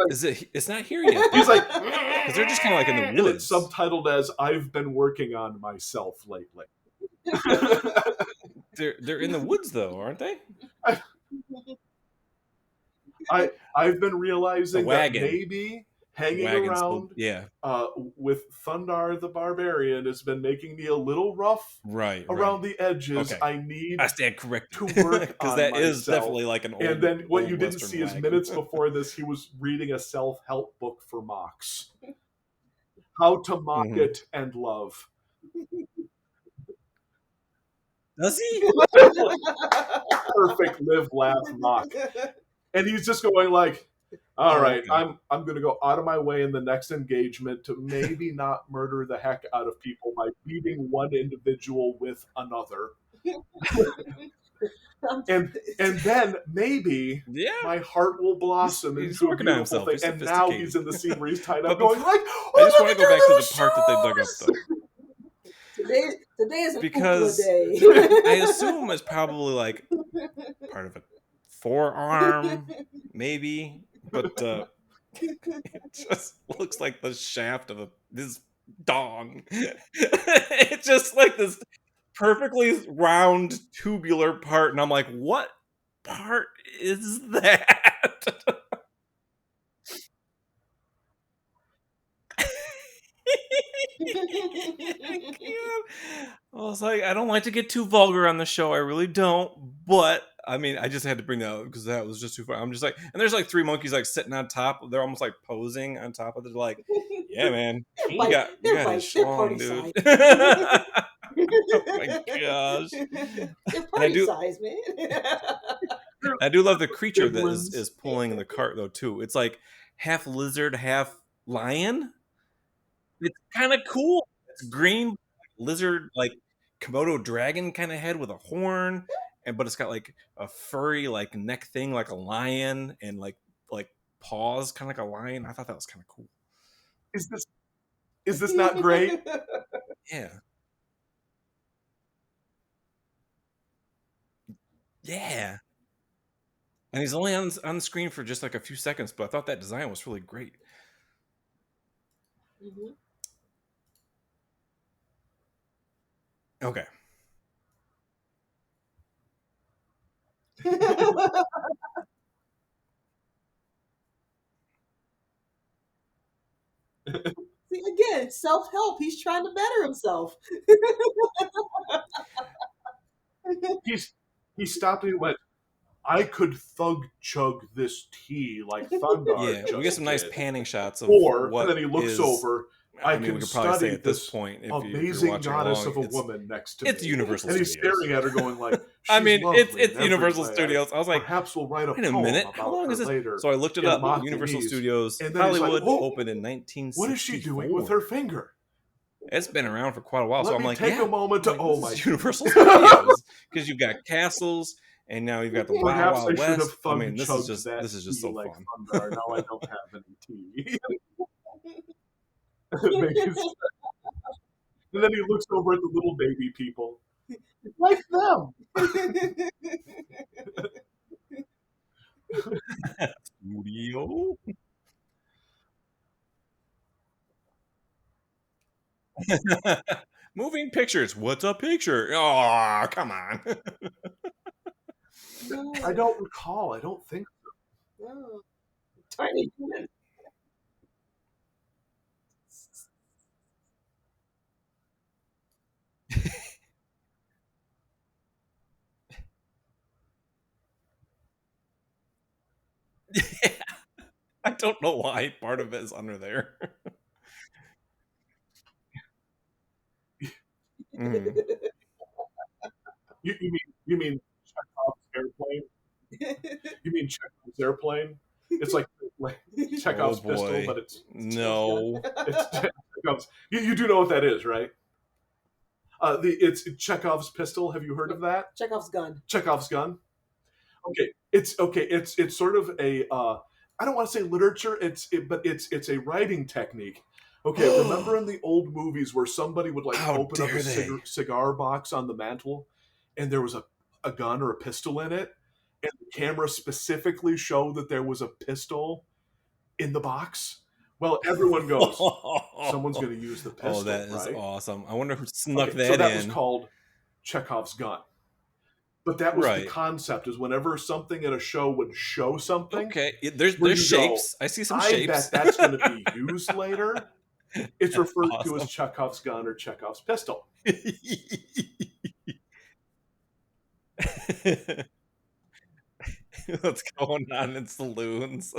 is it? It's not here yet. He's like, because they're just kind of like in the woods. It's subtitled as "I've been working on myself lately." They're in the woods though, aren't they? I've been realizing that maybe hanging around with Thundarr the Barbarian has been making me a little rough around the edges. Okay. I stand corrected to work because that myself. Is definitely like an old. And then what you didn't Western see is minutes before this, he was reading a self-help book for mocks. How to mock it and love. Does he? Perfect live, laugh, mock. And he's just going like, All right, okay. I'm going to go out of my way in the next engagement to maybe not murder the heck out of people by beating one individual with another. and then maybe my heart will blossom into a beautiful thing. And now he's in the scene where he's tied up, going like, "Oh, I just want to go back to the part that they dug up, though. Today is a because day. I assume it's probably like part of a forearm, maybe, but it just looks like the shaft of this dong. It's just like this perfectly round tubular part, and I'm like, what part is that? I was like, I don't like to get too vulgar on the show. I really don't. But I mean, I just had to bring that up because that was just too far. I'm just like, and there's like three monkeys like sitting on top. They're almost like posing on top of it. They're like, yeah, man, you got his schlong, dude. Oh my gosh. They're party size, man. I do love the creature that is pulling the cart though too. It's like half lizard, half lion. It's kind of cool. It's green lizard, like Komodo dragon kind of head with a horn, but it's got like a furry like neck thing, like a lion, and like paws, kind of like a lion. I thought that was kind of cool. Is this not great? Yeah. Yeah. And he's only on the screen for just like a few seconds, but I thought that design was really great. Mm-hmm. Okay. See, again, self-help. He's trying to better himself. He stopped and he went, I could thug chug this tea like Thundarr. Yeah, we get some nice panning shots of and then he looks over. I mean, we could probably say at this point, if amazing you're watching goddess along, of a woman next to me. It's Universal and Studios. And he's staring at her going like, I mean, it's Universal Studios. I was like, perhaps we'll write a wait a minute, how long is this? Later so I looked it up. Universal Studios, Hollywood, opened in 1964. What is she doing with her finger? It's been around for quite a while, so I'm like, take a moment to Universal Studios, because you've got castles. And now you've got the Wild Wild West. I mean, this is just so like fun. Thundarr. Now I don't have any tea. And then he looks over at the little baby people, like them. Studio. Moving pictures. What's a picture? Oh, come on. No. I don't recall. I don't think so. No. Tiny human. Yeah. I don't know why part of it is under there. Mm. You mean Chekhov's airplane? You mean Chekhov's airplane? It's like Chekhov's pistol, but it's Chekhov's. You do know what that is, right? It's Chekhov's pistol. Have you heard of that? Chekhov's gun. Chekhov's gun. Okay, it's sort of a I don't want to say literature. But it's a writing technique. Okay, remember in the old movies where somebody would open up a cigar box on the mantle, and there was a gun or a pistol in it, and the camera specifically showed that there was a pistol in the box? Well, everyone goes, someone's going to use the pistol. Oh, that is awesome. I wonder who snuck that in. So that was called Chekhov's gun. But that was the concept, is whenever something in a show would show something. Okay, there's shapes. I see some shapes. I bet that's going to be used later. It's referred to as Chekhov's gun or Chekhov's pistol. What's going on in saloons?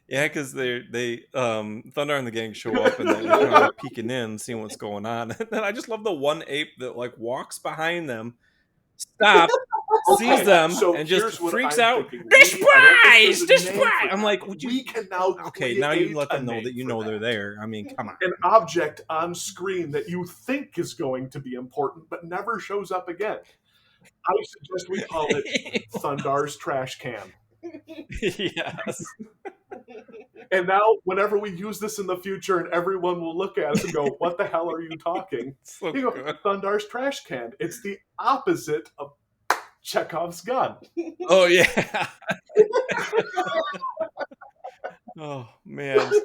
Yeah, because they Thundarr and the gang show up and they're kind of peeking in, seeing what's going on. And then I just love the one ape that walks behind them, stops, sees them and just freaks out. Despise! I'm like, we can now now you let them know that you know they're there. I mean, come on. An object on screen that you think is going to be important but never shows up again. I suggest we call it Thundarr's trash can. Yes. And now, whenever we use this in the future, and everyone will look at us and go, "What the hell are you talking?" So you go, Thundarr's trash can. It's the opposite of Chekhov's gun. Oh yeah. Oh man, we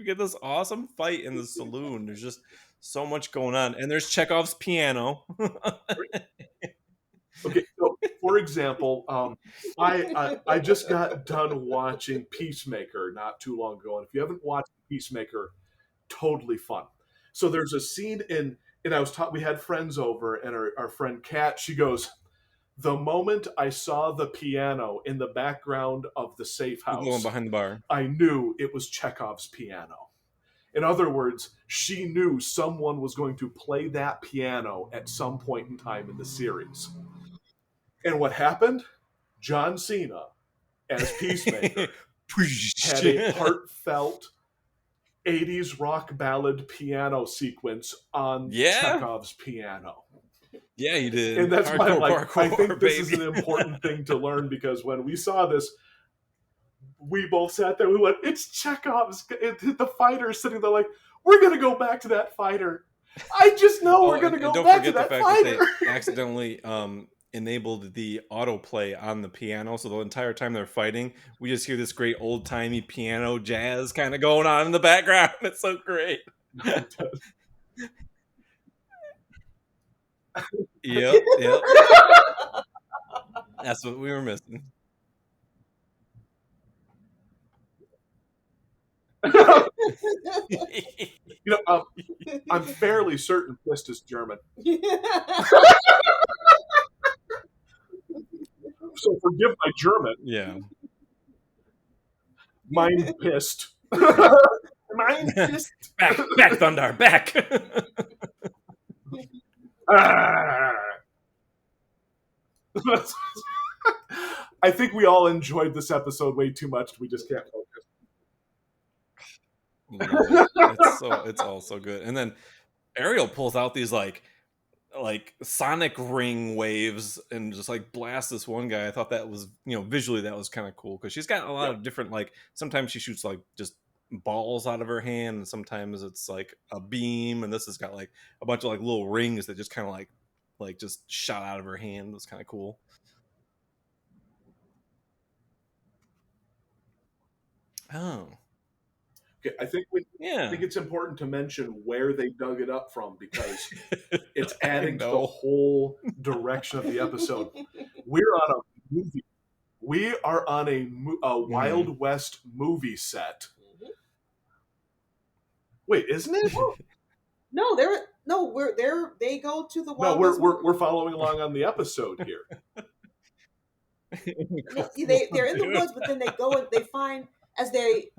get this awesome fight in the saloon. There's just so much going on, and there's Chekhov's piano. Okay, so for example, I just got done watching Peacemaker not too long ago, and if you haven't watched Peacemaker, totally fun. So there's a scene and we had friends over, and our friend Kat, she goes, "The moment I saw the piano in the background of the safe house, going behind the bar, I knew it was Chekhov's piano." In other words, she knew someone was going to play that piano at some point in time in the series. And what happened? John Cena, as Peacemaker, had a heartfelt 80s rock ballad piano sequence on Chekhov's piano. Yeah, he did. And that's why I think this is an important thing to learn, because when we saw this, we both sat there, we went, "It's Chekhov's." The fighter is sitting there like, "We're going to go back to that fighter. I just know we're going to go back to that fighter." Don't forget the fact that they accidentally enabled the autoplay on the piano, so the entire time they're fighting, we just hear this great old-timey piano jazz kind of going on in the background. It's so great. Yep. That's what we were missing. I'm fairly certain Fist is German. So forgive my German. Yeah. Mind pissed. Mind pissed. Back, Thundarr, back. I think we all enjoyed this episode way too much. We just can't focus. It's all so good. And then Ariel pulls out these like sonic ring waves and just like blast this one guy. I thought that was, visually that was kind of cool, because she's got a lot of different, like, sometimes she shoots like just balls out of her hand, and sometimes it's like a beam, and this has got like a bunch of like little rings that just kind of like just shot out of her hand. It was kind of cool. Oh. Okay, I think it's important to mention where they dug it up from, because it's adding to the whole direction of the episode. We are on a Wild West movie set. Wait, isn't it? No, they go to the Wild West. We're following along on the episode here. They're in the woods, but then they go and they find as they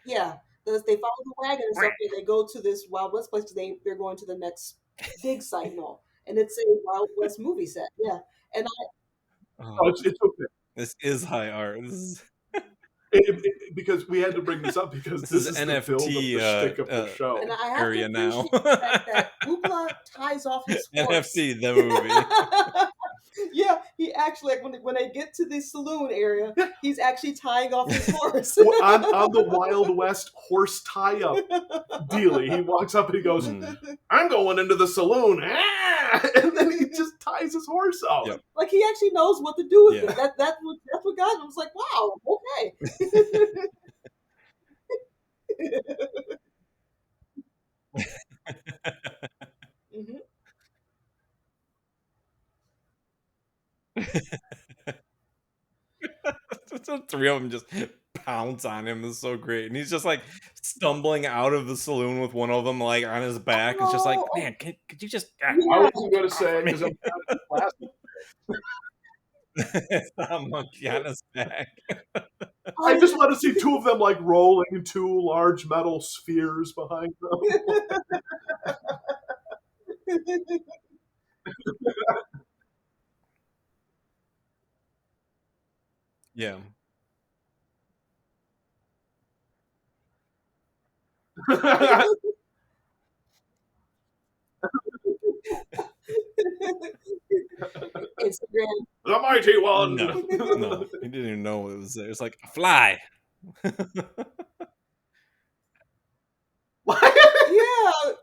follow the wagon and stuff, and they go to this Wild West place because they're going to the next dig site and all, and it's a Wild West movie set. Yeah, and it's okay. This is high art. Because we had to bring this up, because this is NFT, the build of the shtick of the show. And I have area to now. that Hoopla ties off his horse. NFT the movie. Yeah, he actually, like, when they get to the saloon area, he's actually tying off his horse. on the Wild West horse tie-up dealie. He walks up and he goes, "I'm going into the saloon." And then he just ties his horse up. Yep. Like, he actually knows what to do with it. That's what got him. I was like, wow, okay. The three of them just pounce on him. Is so great, and he's just like stumbling out of the saloon with one of them like on his back. It's just like, man, could you just? I wasn't going to say it because I'm a monkey on his back. I just want to see two of them like rolling two large metal spheres behind them. Yeah. Instagram. The mighty one. No, no, he didn't even know it was there. It's like a fly. Yeah.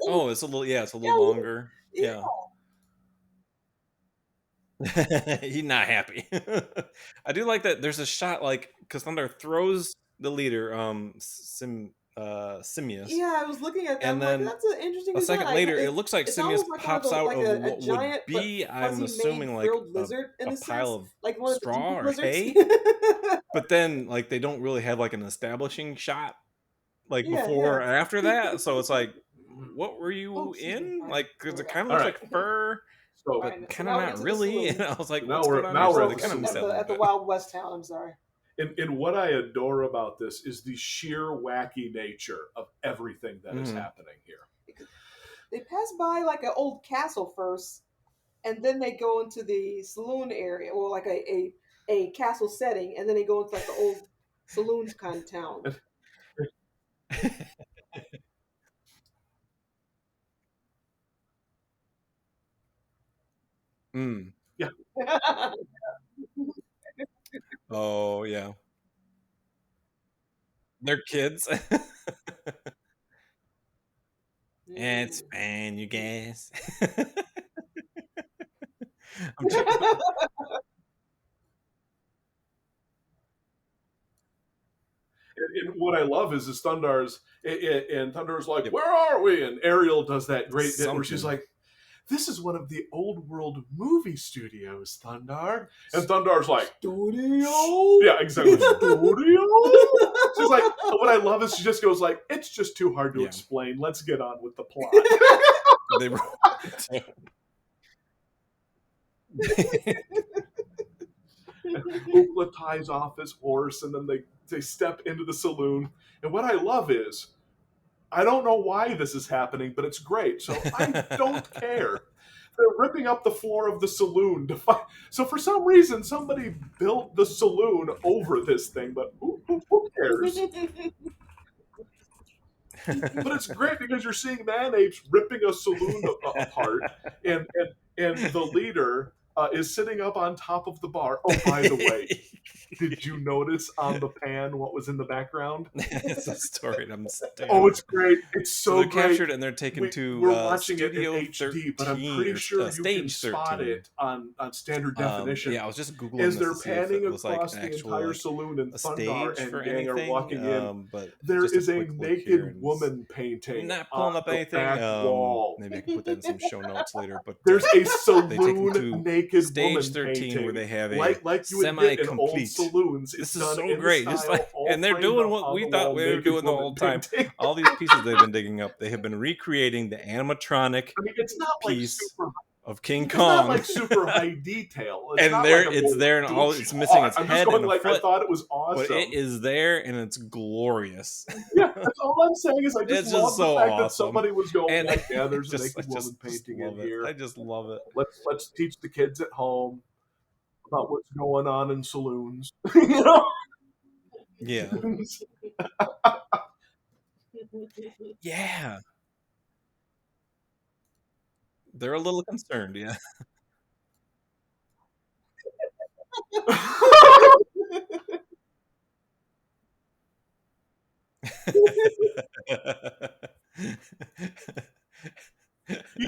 Oh, it's a little. Yeah, it's a little longer. Yeah. He's not happy. I do like that. There's a shot like because Thundarr throws the leader, Simius. Yeah, I was looking at that. And I'm then like, that's an interesting a design. second later, it looks like it's Simius almost like pops out like of a what giant, would be, but I'm assuming, like frilled lizard in a a pile sense, of like one of the straw or lizards. hay. But then, like, they don't really have like an establishing shot, like before or after that. So it's like, what were you in? Like, because it kind of looks like fur, but kind of not really. And I was like, what's going on here? So they kind of missed that at the Wild West town. I'm sorry. And what I adore about this is the sheer wacky nature of everything that is happening here. They pass by like an old castle first, and then they go into the saloon area, or like a castle setting, and then they go into like the old saloons kind of town. Yeah. Oh yeah. They're kids. It's fine, you guys. And what I love is Thundarr's, and Thundarr's like, where are we? And Ariel does that great bit where she's like, this is one of the old world movie studios, Thundarr. And Thundarr's like, studio? Yeah, exactly. Studio? She's like, what I love is she just goes like, it's just too hard to explain. Let's get on with the plot. Ookla ties off his horse, and then they step into the saloon. And what I love is, I don't know why this is happening, but it's great. So I don't care. They're ripping up the floor of the saloon to find. So for some reason, somebody built the saloon over this thing, but who cares? But it's great because you're seeing Man Apes ripping a saloon apart, and the leader is sitting up on top of the bar. Oh, by the way, did you notice on the pan what was in the background? It's a story. I'm staring. Oh, it's great. It's so they're great. Captured and they're taken to we're watching Studio it in HD, 13, but I'm pretty sure you can 13. spot it on standard definition. Yeah, I was just Googling as this they're to see if panning it was across like the actual, entire like, saloon, and Thundarr and gang are anything, walking in. but There is a quick look naked here, woman painting not pulling on up the anything. back wall. Maybe I can put that in some show notes later. But there's a they take saloon them to naked stage woman 13 painting, where they have a like you would get in old semi-complete. saloons. This It's is done so in great. the Just style, like, all and they're framed doing up what on we the thought wall, we were naked doing the woman whole time. painting. All these pieces they've been digging up, they have been recreating the animatronic I mean, it's not piece like super, of King it's Kong. not like super high detail. It's and not there, like it's there, and all it's missing its I'm head just going and a like, foot. I thought it was awesome, but it is there, and it's glorious. Yeah, that's all I'm saying is I just It's love just so the fact that awesome. somebody was going And like, yeah, there's a just, naked woman painting in love it. here. I just love it. Let's teach the kids at home about what's going on in saloons. You know? Yeah. Yeah. They're a little concerned, yeah.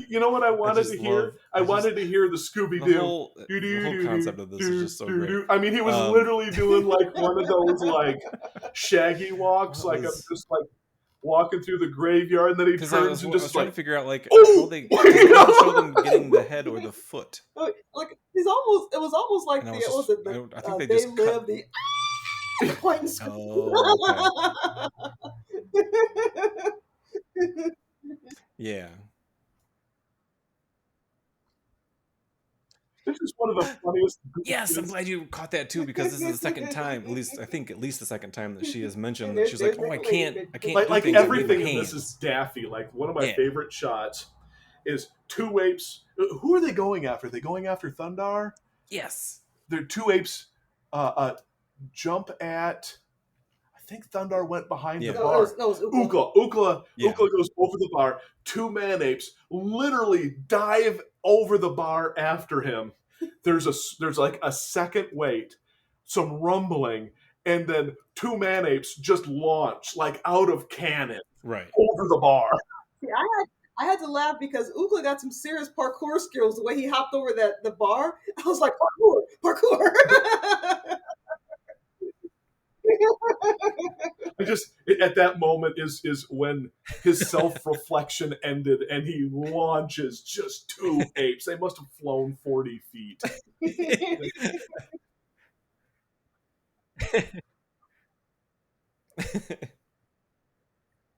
You know what I wanted to hear? I wanted to hear the Scooby Doo. The whole concept of this is just so great. I mean, he was literally doing like one of those like Shaggy walks, like I'm just like walking through the graveyard, and then he turns and just I was trying like to figure out like oh! how they show them getting the head or the foot. Like he's almost. It was almost like And the. I was What was just- it? The, I think they they just cut- live the. Plain Oh, okay. Yeah. This is one of the funniest. Yes, I'm glad you caught that too, because this is the second time, at least the second time that she has mentioned that she's like, "Oh, I can't Like do things with everything my in this hands." is daffy. Like one of my favorite shots is two apes. Who are they going after? Are they going after Thundarr? Yes. They're two apes jump at... I think Thundarr went behind the bar. No, it was Ukla goes over the bar. Two man apes literally dive over the bar after him. There's like a second wait, some rumbling, and then two man apes just launch like out of cannon over the bar. See, I had to laugh because Ukla got some serious parkour skills. The way he hopped over the bar, I was like, parkour. At that moment is when his self-reflection ended and he launches just two apes. They must have flown 40 feet.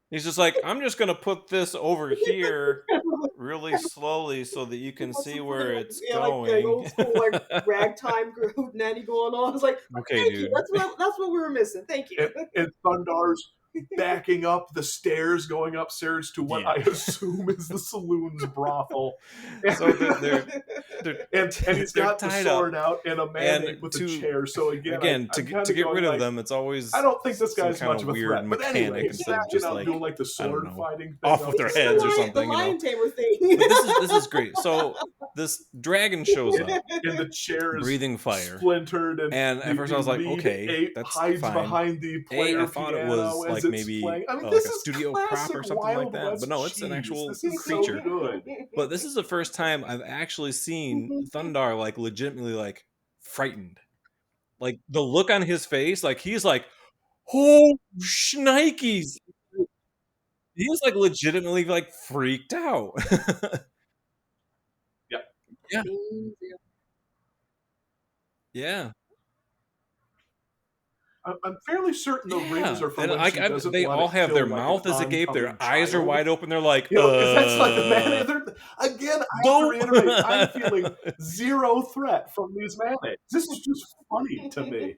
He's just like, I'm just going to put this over here really slowly so that you can see where it's going. Like old school, like ragtime nanny going on. I was like, okay, dude. That's what we were missing. Thank you. And Thundar's backing up the stairs, going upstairs to what I assume is the saloon's brothel. So and he's got the sword out and a man with a chair. So again to get rid of them, it's always... I don't think this guy's much of a weird threat. But anyway, he's just out doing like the sword fighting thing. Off with their heads or something. The lion tamer thing. But this is great. So this dragon shows up. And the chair is breathing fire. Splintered. And at first I was like, okay, that's hides fine. behind the player I thought it was like maybe like a studio prop or something like that. But no, it's an actual creature. So but this is the first time I've actually seen Thundarr like legitimately like frightened. Like the look on his face, like he's like, oh shnikes. He's like legitimately like freaked out. Yeah. I'm fairly certain the rings are from when she doesn't they let all it have kill, their like, mouth an as agape, their oncoming eyes are child. wide open. They're like, that's like the man. Again, I have to reiterate, I'm feeling zero threat from these man apes. This is just funny to me.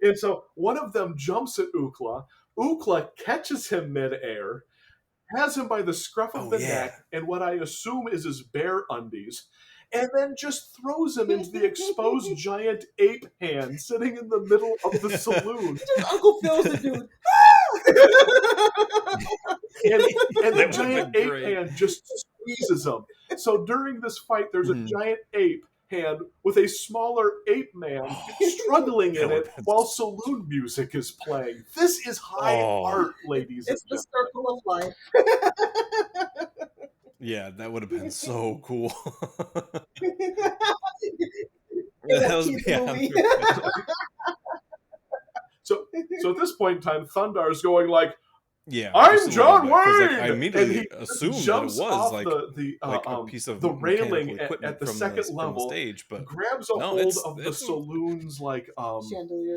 And so one of them jumps at Ukla. Ukla catches him midair, has him by the scruff of the neck, and what I assume is his bare undies, and then just throws him into the exposed giant ape hand sitting in the middle of the saloon. Just Uncle Phil's the dude. and the giant ape hand just squeezes him. So during this fight, there's a giant ape hand with a smaller ape man struggling in it while saloon music is playing. This is high art, ladies. It's the circle of life. Yeah, that would have been so cool. That was beyond. So at this point in time, Thundar's going like, yeah, I'm John Wayne. Like, I immediately assumed that it was like a piece of the railing at the second level, stage, but grabs a hold of the saloon's like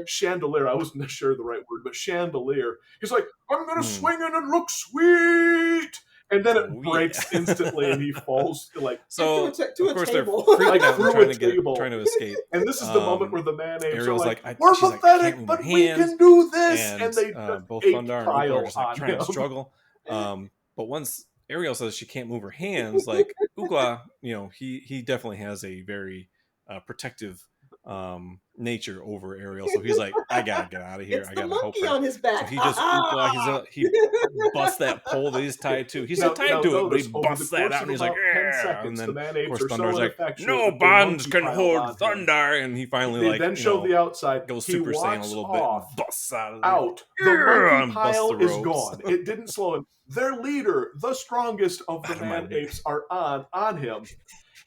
chandelier. I wasn't sure the right word, but chandelier. He's like, I'm gonna swing in and look sweet. And then it breaks instantly, and he falls to so. To of course, table. they're freaking out, trying to escape. And this is the moment where the man apes Ariel's are like, like, "We're pathetic, but we can do this." And they both Thundarr and Ukla are just like on trying to struggle. But once Ariel says she can't move her hands, like Ukla, he definitely has a very protective nature over Ariel, so he's like, I gotta get out of here. I gotta help her. On his back. So he just he busts that pole that he's tied to. He's not tied to it, but he busts that out, and he's like, and then of course Thundar's like, no bonds can hold Thundarr, and he finally then show the outside, goes Super Saiyan a little bit, and busts out of there. The monkey pile is gone. It didn't slow him. Their leader, the strongest of the man apes, are on him.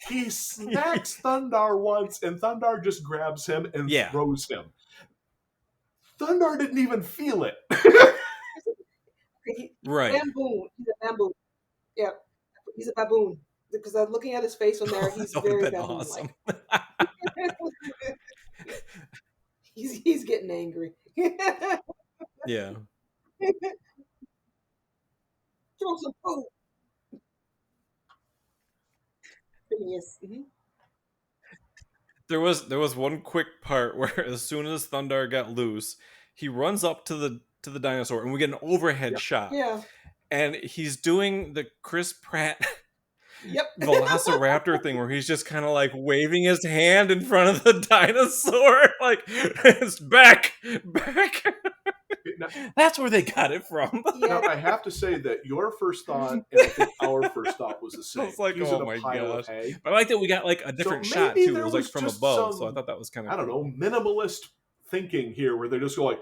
He smacks Thundarr once, and Thundarr just grabs him and throws him. Thundarr didn't even feel it. Right. Bamboon. He's a bamboon. Yeah. He's a baboon. Because I'm looking at his face on there, he's very baboon-like. Awesome. he's getting angry. Yeah. Throw some food. Yes. Mm-hmm. There was one quick part where as soon as Thundarr got loose, he runs up to the dinosaur, and we get an overhead shot. Yeah. And he's doing the Chris Pratt velociraptor thing where he's just kind of like waving his hand in front of the dinosaur, like it's back. That's where they got it from. Now, I have to say that your first thought and I think our first thought was the same. It's like, he's oh in a my pile gosh. of hay. But I like that we got like a different shot too. It was like from above, so I thought that was kind of, I don't know, minimalist thinking here where they just go like,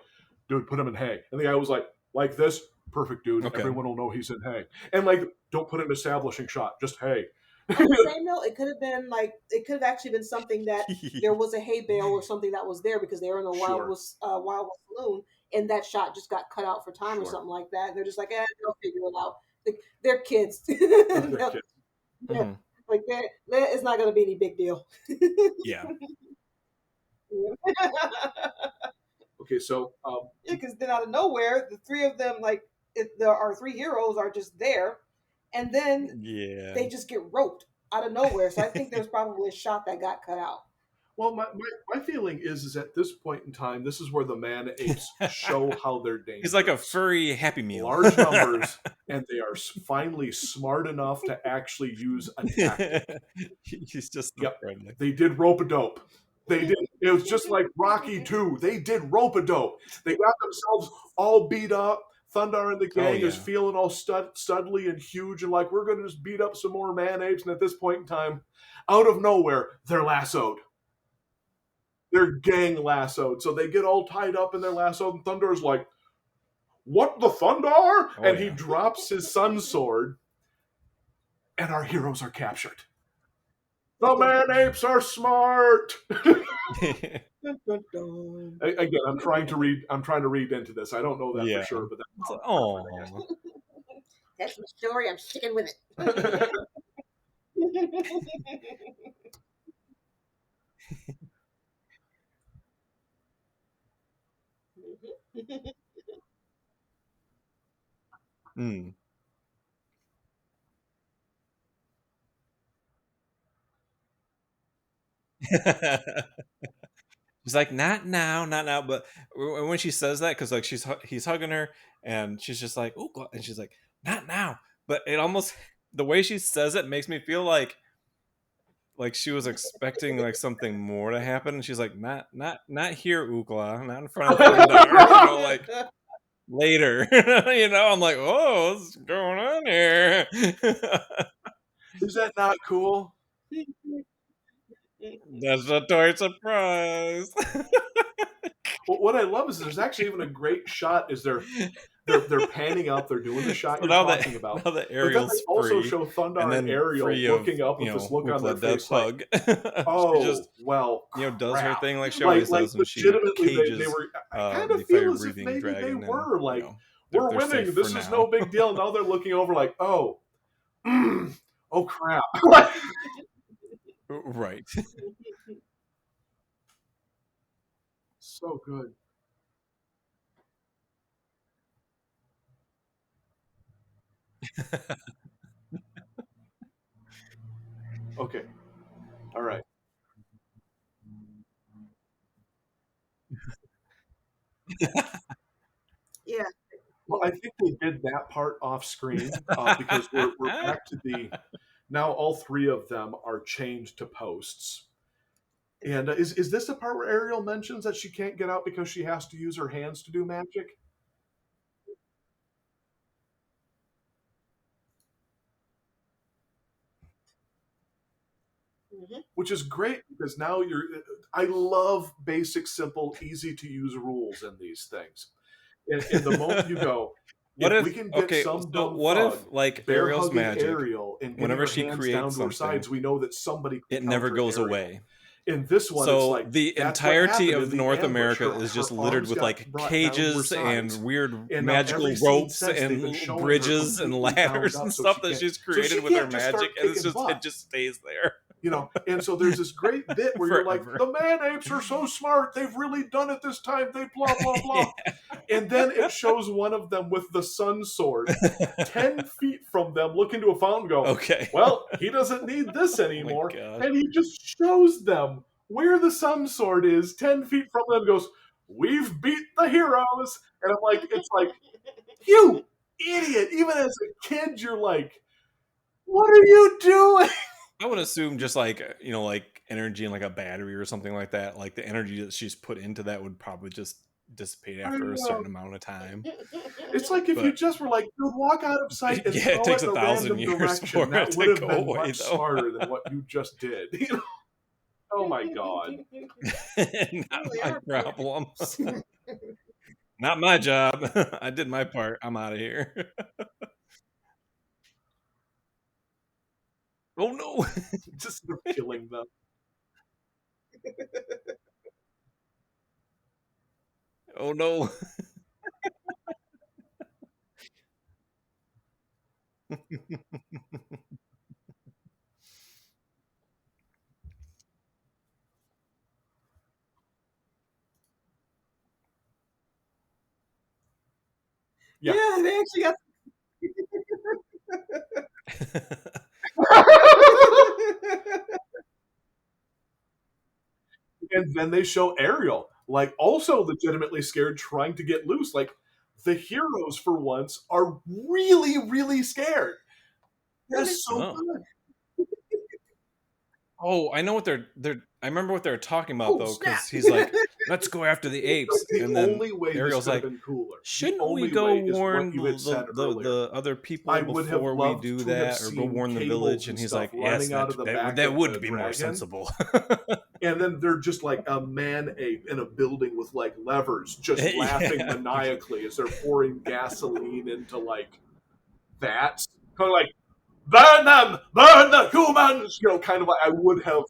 dude, put him in hay. And the guy was like this, perfect, dude. Okay. Everyone will know he's in hay. And like, don't put an establishing shot, just hay. On the same note, it could have been like, it could have actually been something that there was a hay bale or something that was there because they were in a Wild West Saloon, and that shot just got cut out for time or something like that. They're just like, they'll figure it out. They're kids. They're kids. Yeah. Like it's not going to be any big deal. Yeah. Okay, so because then out of nowhere, the three of them, like our three heroes, are just there, and then they just get roped out of nowhere. So I think there's probably a shot that got cut out. Well, my feeling is at this point in time, this is where the Man Apes show how they're dangerous. He's like a furry Happy Meal. Large numbers, and they are finally smart enough to actually use a tactic. He's just friendly. They did rope-a-dope. They did. It was just like Rocky 2. They did rope-a-dope. They got themselves all beat up. Thundarr and the gang is feeling all studly and huge, and like, we're going to just beat up some more Man Apes. And at this point in time, out of nowhere, they're lassoed. They're gang lassoed. So they get all tied up and they're lassoed, and Thundar's like, what the Thundarr? And he drops his sun sword, and our heroes are captured. The Man Apes are smart. Again, I'm trying to read into this. I don't know that for sure, but that's my story. I'm sticking with it. She's like, not now. But when she says that, because like he's hugging her, and she's just like, oh, and she's like, not now. But it almost, the way she says it makes me feel like she was expecting like something more to happen, and she's like, not here, Ookla, not in front of Thundarr, like later. I'm like, oh, what's going on here? Is that not cool? That's a toy surprise. Well, what I love is there's actually even a great shot. Is they're panning up, they're doing the shot you're talking about. Now that Ariel's but then they also show Thundarr and Ariel looking up with this look on their face, like, oh, just, well, does her thing like she always does, and she cages they were. I kind of feel as if maybe they were like, we're winning. This is no big deal. Now they're looking over like, oh, oh crap. Right. So good. Okay. All right. Yeah. Well, I think they did that part off screen because we're back to now all three of them are chained to posts. And is this the part where Ariel mentions that she can't get out because she has to use her hands to do magic? Which is great because now I love basic, simple, easy to use rules in these things. And the moment you go, we can get some dumb what thug, if like bear Ariel's magic, Ariel and whenever she hands creates down to her something, sides, we know that somebody it never goes Ariel. away. In this one, so it's like, the entirety of North America is just littered with like cages and weird magical ropes and bridges and ladders and stuff that she's created with her magic, and it just stays there. And so there's this great bit where you're like, the Man Apes are so smart, they've really done it this time, they blah blah blah. And then it shows one of them with the sun sword 10 feet from them look into a fountain, go, okay, well, he doesn't need this anymore. And he just shows them where the sun sword is 10 feet from them, goes, we've beat the heroes. And I'm like, it's like, you idiot. Even as a kid, you're like, What are you doing? I would assume just like energy in like a battery or something like that. Like the energy that she's put into that would probably just dissipate after a certain amount of time. It's like if you just were like, dude, walk out of sight and it takes throw it in a 1,000 random years direction. for That it would to have go been away, much though. smarter than what you just did. Oh my god. Not my problem. Not my job. I did my part. I'm out of here. Oh no. Just killing them. Oh no. Yeah, they actually got. And then they show Ariel, like, also legitimately scared, trying to get loose. Like, the heroes, for once, are really, really scared. That's so good. Oh, I know what they're. I remember what they're talking about though, because he's like, "Let's go after the apes," and then only way Ariel's like, cooler. "Shouldn't we go warn the other people before we do that, or go warn the village?" And he's like, "Yes, that would be more sensible." And then they're just like a man ape in a building with like levers, just laughing maniacally as they're pouring gasoline into like vats, kind of like, burn them, burn the humans. Kind of like I would have.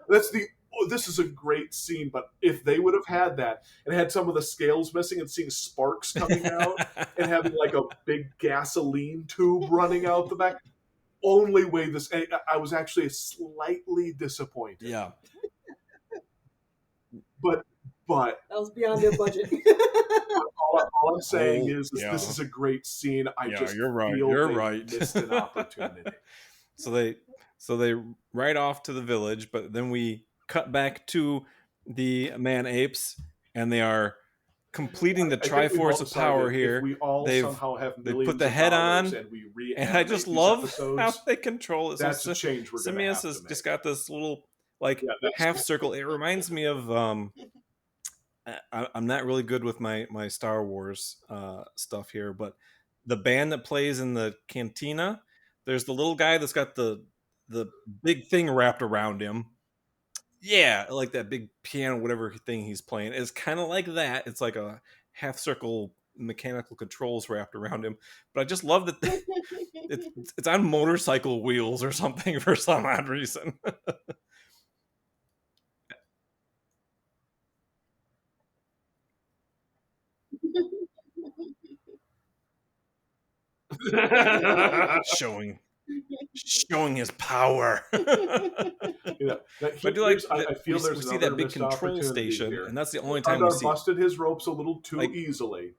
This is a great scene, but if they would have had that and had some of the scales missing and seeing sparks coming out and having like a big gasoline tube running out the back, only way this. I was actually slightly disappointed. Yeah, but that was beyond their budget. all I'm saying is this is a great scene. You're right. Missed an opportunity. So they ride off to the village, but then we cut back to the Man Apes, and they are completing the Triforce of Power here. We all somehow have they put the head on, and I just love how they control it. That's a change we're going to have to has just got this little half circle. It reminds me of I'm not really good with my Star Wars stuff here, but the band that plays in the cantina, there's the little guy that's got the big thing wrapped around him. Yeah, like that big piano, whatever thing he's playing. It's kind of like that. It's like a half circle mechanical controls wrapped around him. But I just love that it's on motorcycle wheels or something for some odd reason. showing his power. But I do like. I feel we see that big control station, here. And that's the only time we see. Busted his ropes a little too easily.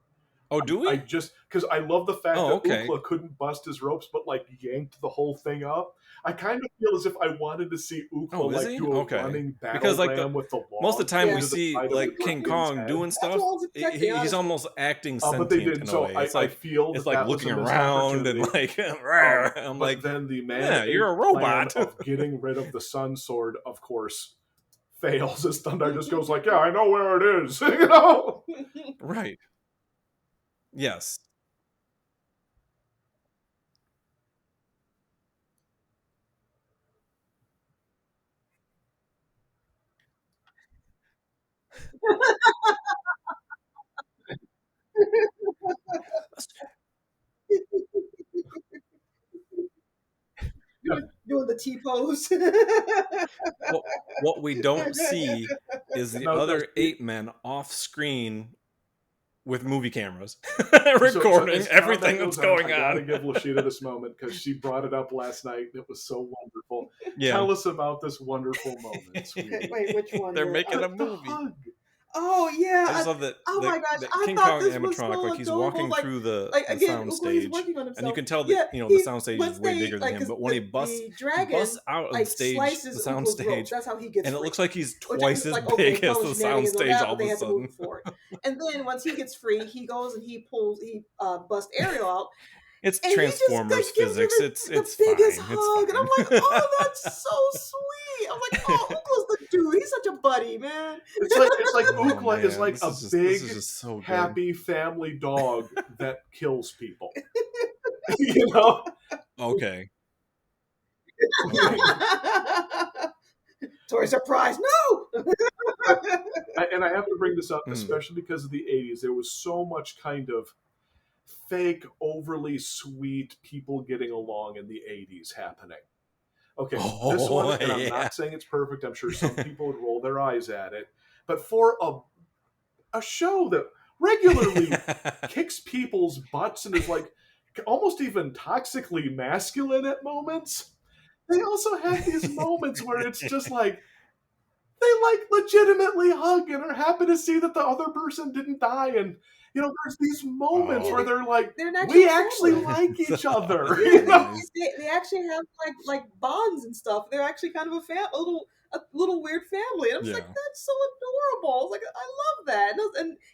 Oh, do we? I just because I love the fact that Ookla couldn't bust his ropes, but like yanked the whole thing up. I kind of feel as if I wanted to see Ookla do a running battle ram with the log. Most of the time we see like King Kong doing stuff. He's almost acting sentient but they did. in a way. I feel it's like looking around and like I'm like, then the man, you're a robot. Of getting rid of the Sun Sword, of course, fails as Thundarr just goes like, "Yeah, I know where it is," Right. Yes. Doing the T-pose. What we don't see is the other ape men off screen with movie cameras recording everything that's going on. I gotta give Laschita this moment because she brought it up last night. It was so wonderful. Yeah. Tell us about this wonderful moment, sweetie. Wait, which one? They're making a movie. Oh yeah! I just love that. Oh my gosh! That I King thought Kong this animatronic, was so like he's adorable. walking like, through the again, sound stage, and you can tell that the sound stage is way bigger than him. But when he busts out of the stage, the sound stage, that's how he gets. And it looks like he's Which twice as big as the sound stage all of a sudden. And then once he gets free, he goes and he busts Ariel out. It's and Transformers physics. It's biggest fine. hug, It's and I'm like, oh, that's so sweet. I'm like, oh, Ookla's the dude. He's such a buddy, man. It's like Ookla is like a big, so happy family dog that kills people. You know? Okay. Toy surprise, no! And I have to bring this up, especially because of the 80s. There was so much kind of fake, overly sweet people getting along in the 80s happening. Okay, this one, and I'm not saying it's perfect. I'm sure some people would roll their eyes at it. But for a show that regularly kicks people's butts and is like almost even toxically masculine at moments, they also have these moments where it's just like they like legitimately hug and are happy to see that the other person didn't die. And you know, there's these moments where they're like, we actually like each other. You know? They actually have like bonds and stuff. They're actually kind of a little weird family. And I'm just like, that's so adorable. I was like, I love that.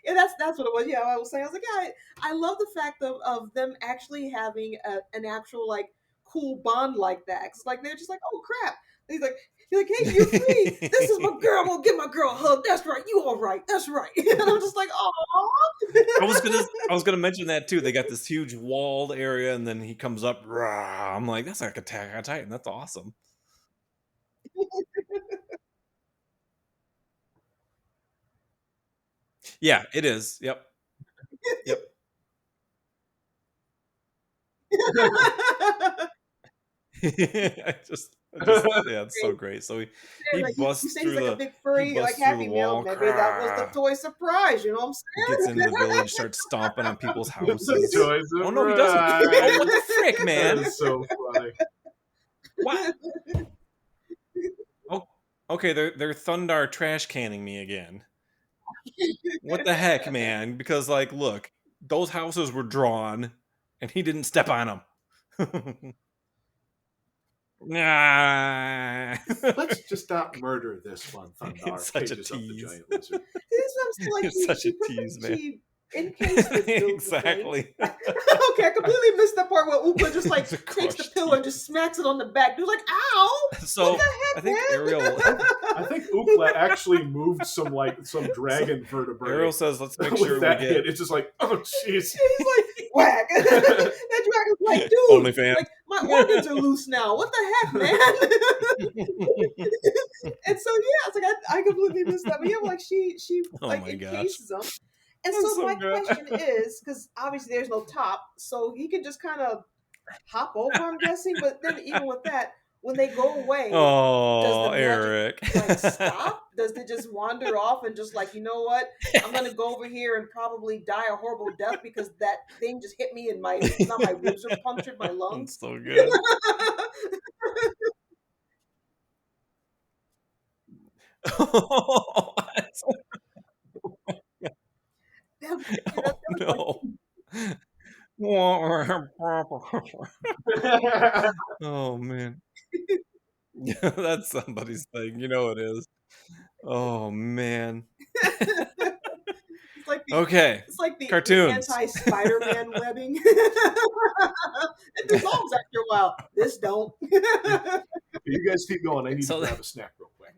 And that's what it was. Yeah, I was saying, I was like, yeah, I love the fact of them actually having an actual like cool bond like that. Cause like they're just like, oh crap. He's like, hey, you're free. This is my girl. I'm gonna give my girl a hug. That's right. You all right. That's right. And I'm just like, oh. I was gonna mention that too. They got this huge walled area, and then he comes up. Rah! I'm like, that's like Attack on Titan. That's awesome. Yeah, it is. Yep. Yep. Yeah, it's so great. So he like, busts through like a big furry, like happy meal. Maybe that was the toy surprise. You know what I'm saying? Gets into the village, starts stomping on people's houses. Oh no, he doesn't. Oh, what the frick, man? That is so funny. What? Oh, okay, they're Thundarr trash canning me again. What the heck, man? Because like, look, those houses were drawn, and he didn't step on them. Nah. Let's just not murder this one, Thundarr. It's such a tease. It's such a tease, man. She encased the exactly. Okay, I completely missed that part where Ookla just like takes the pillow and just smacks it on the back. Dude's like, "Ow!" So what the heck, I think man? Ariel. I think Ookla actually moved some dragon vertebrae. Ariel says, "Let's make sure we that get." Hit. It's just like, oh jeez. He's like, whack. That dragon's like, dude, Only fan. like my organs are loose now. What the heck, man? And so yeah, it's like I completely missed that. But yeah, like she like encases them. And so my question is, because obviously there's no top, so he can just kind of hop over, I'm guessing. But then even with that, when they go away, oh, does the Aric, magic, like stop? Does it just wander off and just like, you know what? I'm gonna go over here and probably die a horrible death because that thing just hit me and my ribs are punctured, my lungs. That's so good. No. Oh man. Yeah, that's somebody's thing. You know it is. Oh man. Okay. It's like the cartoons. Anti-Spider-Man webbing. It dissolves after a while. This don't. You guys keep going. I need to grab a snack real quick.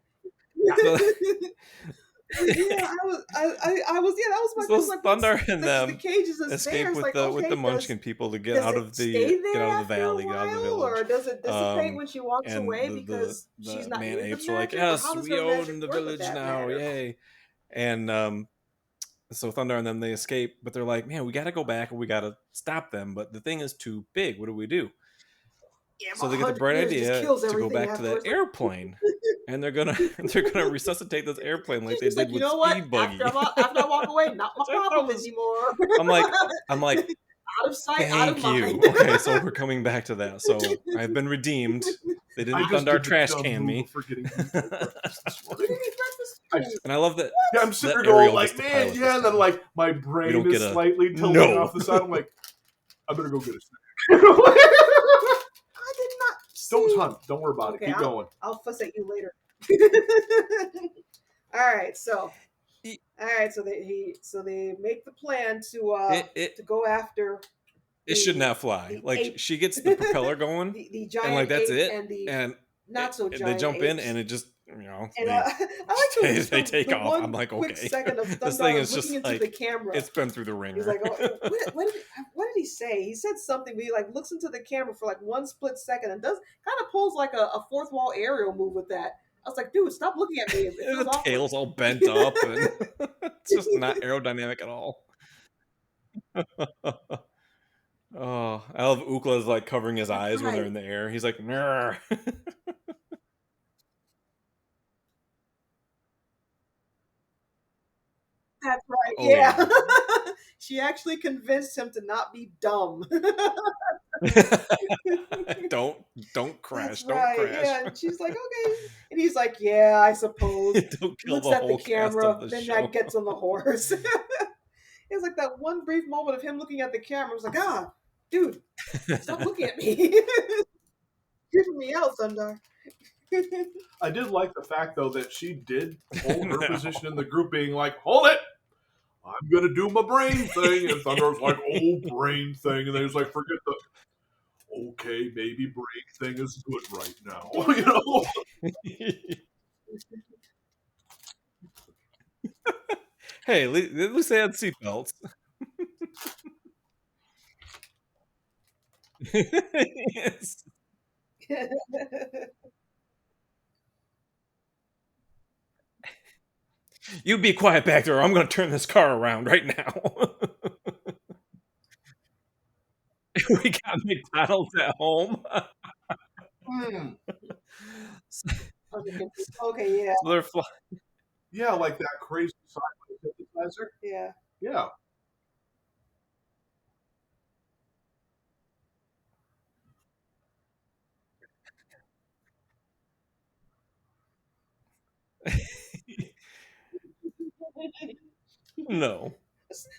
Yeah, I was. Yeah, that was my so Thundarr and them the cages escape with the Munchkin people to get out of the valley, get out of the village. Or does it dissipate when she walks away because she's not Man using Apes the were like, magic? yes, we own the village now, yay! And so Thundarr and them, they escape, but they're like, man, we got to go back and we got to stop them. But the thing is too big. What do we do? Yeah, so they get the bright idea to go back to that airplane, and they're gonna resuscitate this airplane like they did with Speed Buggy. After I walk away, not my problem anymore. I'm like, out of sight, thank out of mind. you. Okay, so we're coming back to that. So I've been redeemed. They didn't Thundarr trash can me. And I love that. Yeah, I'm sitting there going like, man, yeah, and then like my brain is slightly tilting off the side. I'm like, I better go get a snack. I did not. Don't worry about it. Keep going. I'll fuss at you later. All right, so they make the plan to go after it should not fly. Like she gets the propeller going, the giant and like that's ape it, and the and not so giant they jump apes. in, and it just and I like they take off. One I'm like, quick okay, second of this thing Thundarr is just looking into like the camera. it's been through the ringer. He's like, oh, what did he say? He said something, but he like looks into the camera for like one split second and does kind of pulls like a fourth wall aerial move with that. I was like, dude, stop looking at me. It feels the awkward. tail's all bent up, and it's just not aerodynamic at all. Oh, I love Ukla's like covering his eyes when they're in the air. He's like, "Nurr." That's right. Oh, yeah. She actually convinced him to not be dumb. don't crash. That's right. Don't crash. Yeah, and she's like, okay, and he's like, yeah, I suppose. Don't kill Looks the at the whole cast camera, of the then show. that gets on the horse. It's like that one brief moment of him looking at the camera. I was like, ah, dude, stop looking at me. Creeping me out, Thundarr. I did like the fact, though, that she did hold her position in the group, being like, hold it! I'm going to do my brain thing. And Thundarr's like, oh, brain thing. And then he's like, forget the, okay, maybe brain thing is good right now. You know? Hey, at least they had seatbelts. Yes. You be quiet back there, or I'm going to turn this car around right now. We got McDonald's at home. Okay, yeah. So they're yeah, like that crazy sideways synthesizer. Yeah. Yeah. No.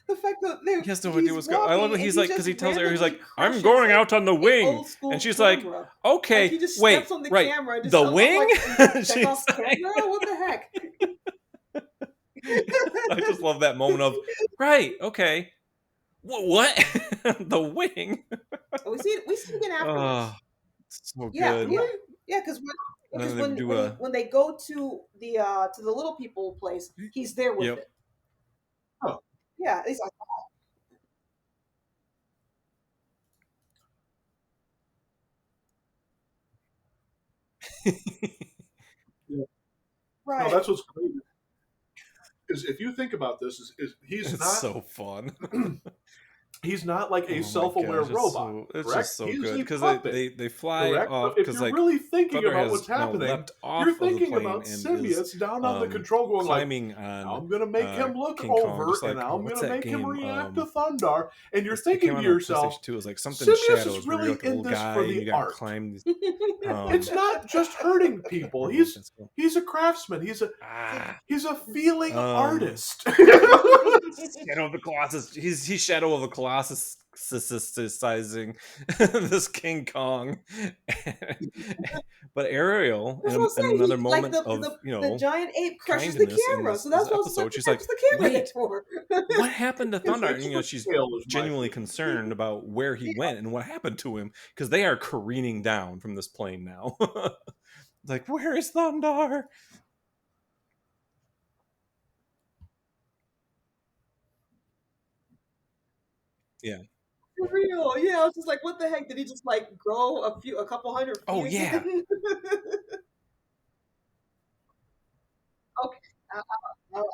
The fact that he has no idea what's going on. I love it. He's like, because he tells her, he's like, I'm going like out on the wing. And she's camera. like, okay, like he just wait, steps on the right, camera, just the wing? Like, She's off like, camera? What the heck? I just love that moment of, right, okay. What? The wing? We see it again afterwards. Oh, so yeah, good. Yeah, because when they go to the little people place, he's there with it. Oh. Yeah, he's like, yeah. Right. No, that's what's great. Because if you think about this, he's it's not so fun. He's not like a self-aware robot. It's correct? just so He's good because they fly correct? off. If you're like, really thinking Thundarr about what's happening, you're thinking about Symbiotes down on the control, going climbing like, on. I'm going to make him look King over, Kong, like, and I'm going to make him react to Thundarr. And you're it thinking came to out on yourself, PlayStation 2, it was like something Symbiotes shadows is where really you're like a in little this guy for and the you got art. climb these, It's not just hurting people. He's a craftsman. He's a feeling artist. Shadow of the Colossus. He's Shadow of the Colossus sizing this King Kong. But Ariel, in another moment of the giant ape crushes the camera. So that's what she's like, the camera wait, for. what happened to Thundarr? She's genuinely concerned about where he went and what happened to him, because they are careening down from this plane now. Like, where is Thundarr? Yeah. For real, yeah. I was just like, what the heck? Did he just like grow a couple hundred feet? Oh yeah. Okay,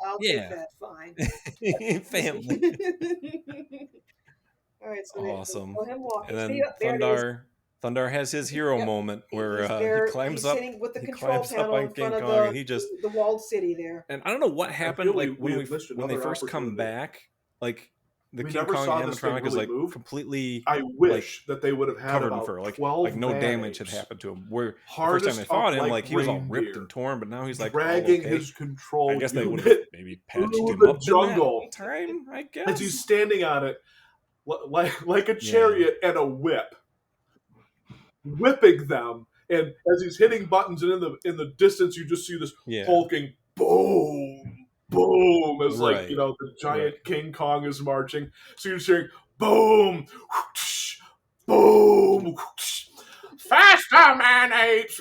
I'll take that. Fine. Family. All right, so awesome. him walking. And then Thundarr has his hero moment where he climbs up with the he control climbs up on King Kong, and he just the walled city there. And I don't know what happened, like when they first come back, like the King Kong animatronic is like completely. I wish that they would have had covered in about fur, like 12 no damage had happened to him. Where the first time they fought him, like he was all ripped and torn, but now he's like dragging his control. I guess they would have maybe patched him up jungle in that time. I guess as he's standing on it, like a chariot and a whip, whipping them. And as he's hitting buttons, and in the distance, you just see this hulking boom, boom, as like the giant King Kong is marching. So you're hearing boom, whoosh, the Man Apes.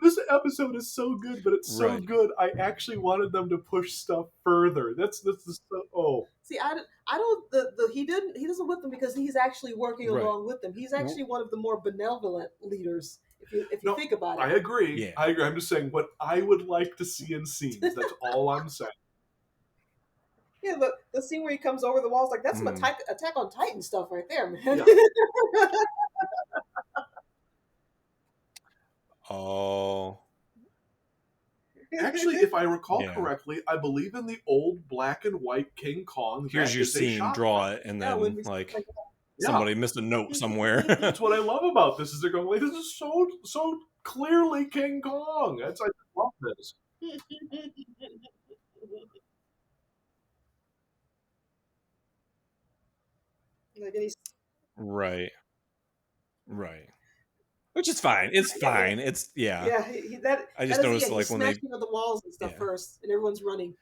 This episode is so good, but it's so good. I actually wanted them to push stuff further. That's the See, I don't. He doesn't whip them because he's actually working along with them. He's actually one of the more benevolent leaders. If you think about it, I agree. Yeah. I agree. I'm just saying what I would like to see in scenes. That's all I'm saying. Yeah, the scene where he comes over the walls, like that's some Attack on Titan stuff right there, man. Yeah. Oh. Actually, if I recall correctly, I believe in the old black and white King Kong. Here's your scene, draw it, and then somebody missed a note somewhere. That's what I love about this. Is they're going, like, this is so clearly King Kong. I love this. Right. Which is fine. It's fine. It's Yeah. I just noticed like when they smashing of the walls and stuff first, and everyone's running.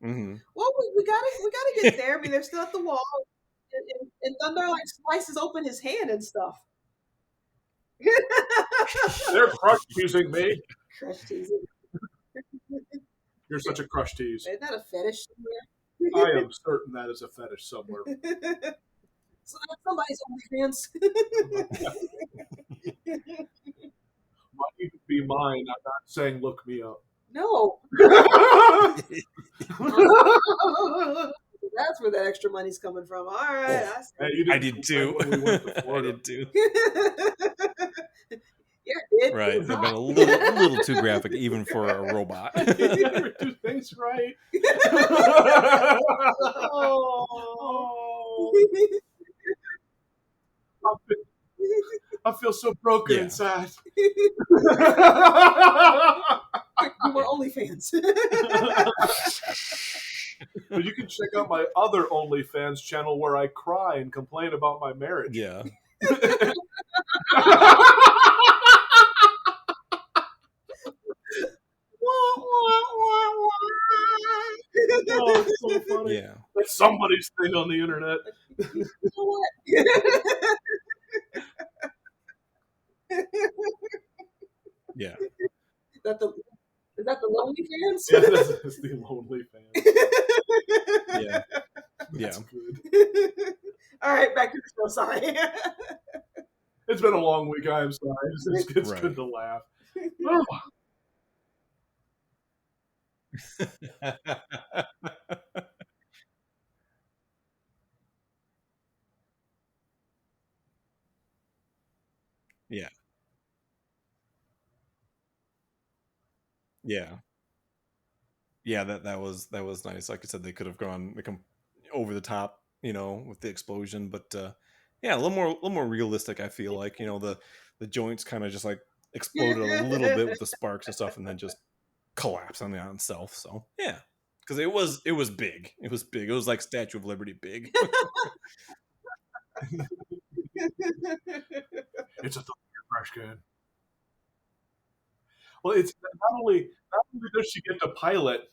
Mm-hmm. Well, we gotta get there. I mean, they're still at the wall, and Thundarr like slices open his hand and stuff. They're crush teasing me. Crush teasing. You're such a crush tease. Isn't that a fetish somewhere? I am certain that is a fetish somewhere. So somebody's OnlyFans. Might even be mine. I'm not saying look me up. No. That's where that extra money's coming from. All right. I did too. I did too. Yeah, it did. Right. They've been a little too graphic even for a robot. You never do things right. I feel so broken inside. We're OnlyFans. But you can check out my other OnlyFans channel where I cry and complain about my marriage. Yeah. Oh, it's so funny. Yeah. That's somebody's thing on the internet. You know what? Yeah. Is that the Lonely Fans? Yeah, that's the Lonely Fans. Yeah. That's good. All right, back to the show. Sorry. It's been a long week. I'm sorry. It's good to laugh. Oh. Yeah. Yeah. Yeah, that was nice. Like I said, they could have gone over the top, with the explosion, but yeah, a little more realistic. I feel like the joints kind of just like exploded a little bit with the sparks and stuff, and then just collapsed on itself. So yeah, because it was big. It was big. It was like Statue of Liberty big. It's a trash can. Well, it's not only does she get to pilot,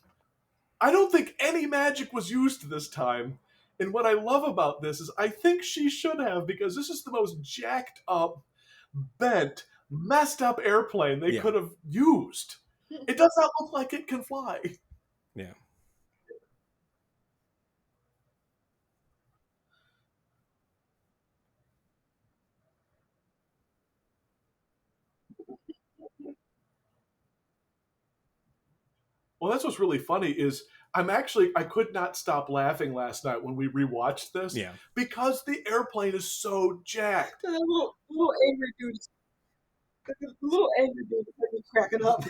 I don't think any magic was used this time. And what I love about this is I think she should have, because this is the most jacked up, bent, messed up airplane they could have used. It does not look like it can fly. Yeah. Well, that's what's really funny is I could not stop laughing last night when we rewatched this. Yeah. Because the airplane is so jacked. The little angry dude. The little angry dude is cracking up.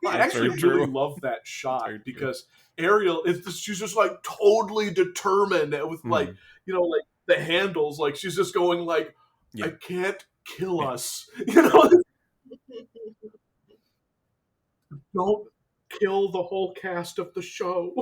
I actually really love that shot because Ariel she's just like totally determined with like the handles, like she's just going like, I can't kill us. Don't kill the whole cast of the show.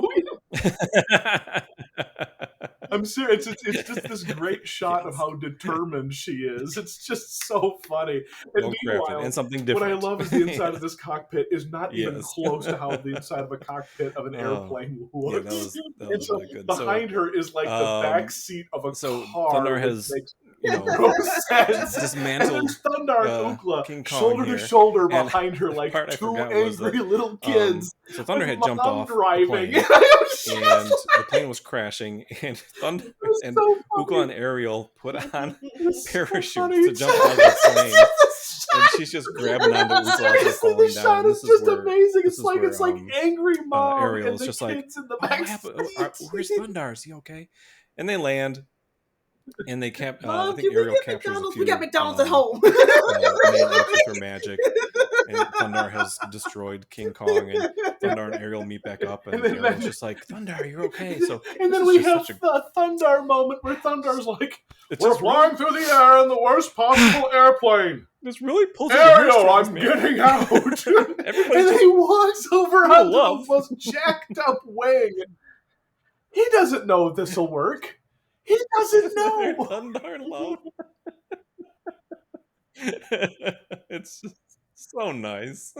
I'm serious. It's just this great shot of how determined she is. It's just so funny. And meanwhile, and something different. What I love is the inside of this cockpit is not even close to how the inside of a cockpit of an airplane looks. Yeah, that was really good. Behind her is like the back seat of a car. Thundarr has dismantled Thundarr and Ookla King Kong shoulder here, to shoulder behind her like two angry little kids. So Thundarr had jumped off driving. the plane, and the plane was crashing, and Ookla and Ariel put on parachutes to jump out of the plane. And she's just grabbing onto Ookla as they're falling down. It's just amazing. It's like angry mom Ariel's and just the like, kids in the back where's Thundarr? Is he okay? And they land, and they kept. Mom, I think Ariel captures McDonald's? a few. We got McDonald's at home. Man Apes with her magic, and Thundarr has destroyed King Kong, and Thundarr and Ariel meet back up, and Ariel's just like, Thundarr, you're okay. So, and then we have the Thundarr moment where Thundarr's like, we're flying through the air in the worst possible airplane. This really pulls Ariel, I'm getting out. And then he walks over onto the most jacked up wing. He doesn't know if this will work. He doesn't know. Thundarr love. It's just so nice.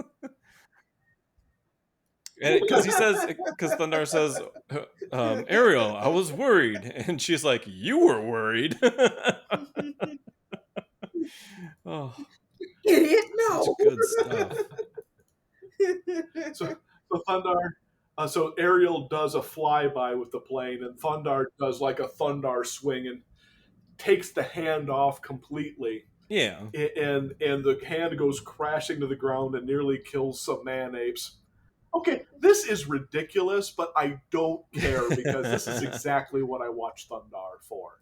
Because Thundarr says, Ariel, I was worried. And she's like, you were worried. Oh, idiot! No, good stuff. So Thundarr, so Ariel does a flyby with the plane, and Thundarr does like a Thundarr swing and takes the hand off completely. Yeah, and the hand goes crashing to the ground and nearly kills some man apes. Okay, this is ridiculous, but I don't care because this is exactly what I watch Thundarr for.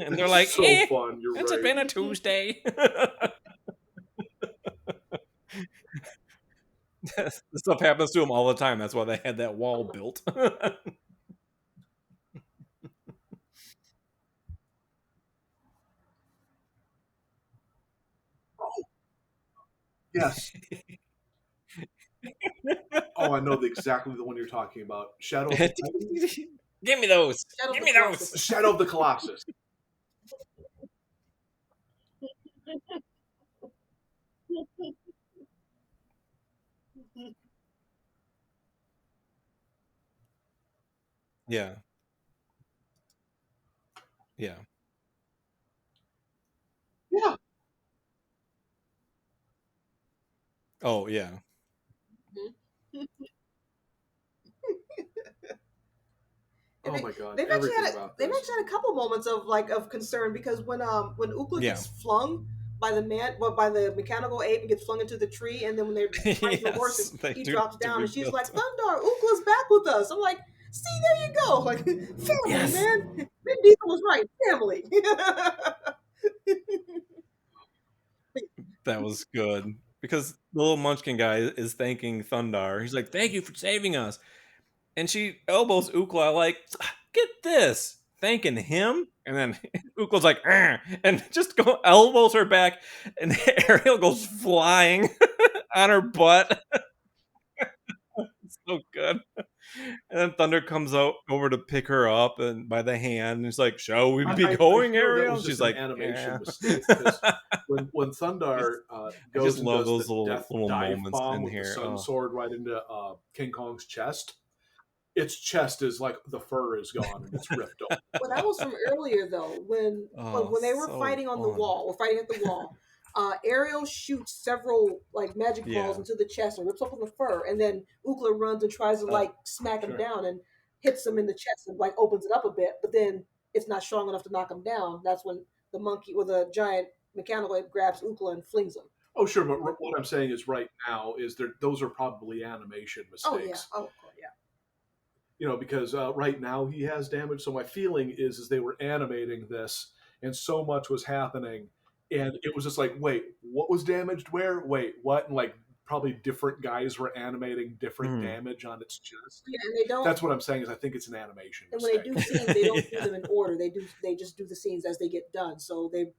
And they're like, so fun. You're it's right. been a Tuesday. This stuff happens to them all the time. That's why they had that wall built. Yes. Oh, I know exactly the one you're talking about. Shadow of the Give me those. Give me those. Shadow of the Colossus. Yeah. Yeah. Yeah. Oh, yeah. Oh my god! They've actually had a couple moments of concern because when Ookla gets flung by the mechanical ape and gets flung into the tree, and then when they're fighting the horses, he drops down, and she's like, "Thundarr, Ookla's back with us." I'm like, "See, there you go, like family, man. Vin Diesel was right, family." That was good because the little Munchkin guy is thanking Thundarr. He's like, "Thank you for saving us." And she elbows Ookla like, get this, thanking him. And then Ookla's like, and just elbows her back, and Ariel goes flying on her butt. It's so good. And then Thundarr comes over to pick her up and by the hand, and he's like, "Shall we be going, Ariel?" She's like, animation mistake. When Thundarr goes and love does those the little dive moments bomb in with here. The sun sword right into King Kong's chest. Its chest is like the fur is gone and it's ripped open. Well, that was from earlier though, when they were fighting on the wall, or fighting at the wall. Ariel shoots several like magic balls into the chest and rips open the fur, and then Ookla runs and tries to like smack him down and hits him in the chest and like opens it up a bit, but then it's not strong enough to knock him down. That's when the monkey or the giant mechanical ape grabs Ookla and flings him. Oh, sure, but what I'm saying is right now is those are probably animation mistakes. Oh yeah. You know, because right now he has damage. So my feeling is they were animating this, and so much was happening, and it was just like, wait, what was damaged where? Wait, what? And like probably different guys were animating different damage on its chest. Yeah, and they don't. That's what I'm saying is I think it's an animation and mistake. When they do scenes, they don't do them in order. They just do the scenes as they get done. So they.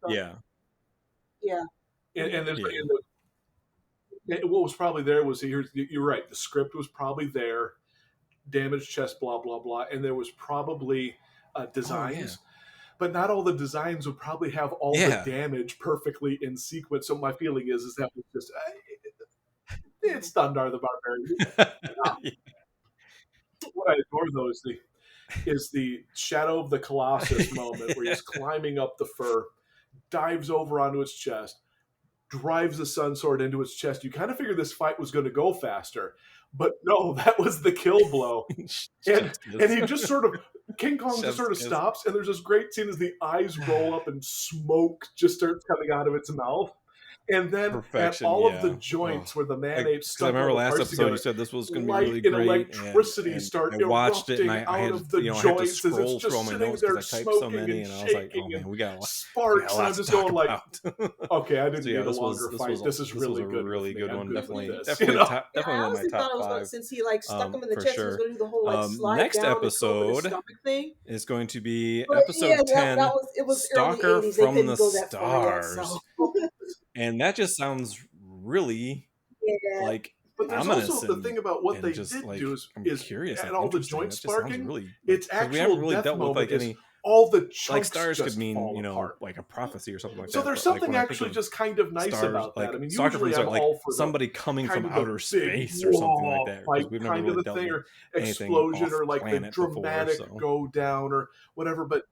Yeah. And there's what was probably there was you're right. The script was probably there. Damaged chest, blah blah blah, and there was probably designs, but not all the designs would probably have all the damage perfectly in sequence. So my feeling is that was just it's Thundarr the Barbarian. What I adore though is the Shadow of the Colossus moment where he's climbing up the fur, dives over onto its chest, drives the sun sword into its chest. You kind of figure this fight was going to go faster, but no, that was the kill blow. and he just sort of King Kong just sort of stops, and there's this great scene as the eyes roll up and smoke just starts coming out of its mouth. And then at all of the joints where the Man Apes stuck. I remember last episode together, you said this was going to be really and great. Electricity start I watched it, and I out had, of the I had to joints as scroll it's through just all my sitting notes there because I typed so many, and I was like, "Oh man, we got sparks." And I'm just going like, "Okay, I didn't need a longer fight. This is really good. Really good one. Definitely one of my top 5. Since he like stuck him in the chest, he was going to do the whole like slide next down episode thing. Is going to be episode 10. It was Stalker early 80s. from the Stars, and that just sounds really like. But there's also the thing about what they did do is curious and all the joint sparking. Really, it's actual we haven't really death dealt with like any. All the chunks like stars just could mean, fall apart. like a prophecy or something like so that. So there's something actually just kind of nice about that. I mean, usually I'm like all for somebody coming from outer space or something like that. Like we've never really dealt with or explosion or like the dramatic before, go down or whatever. But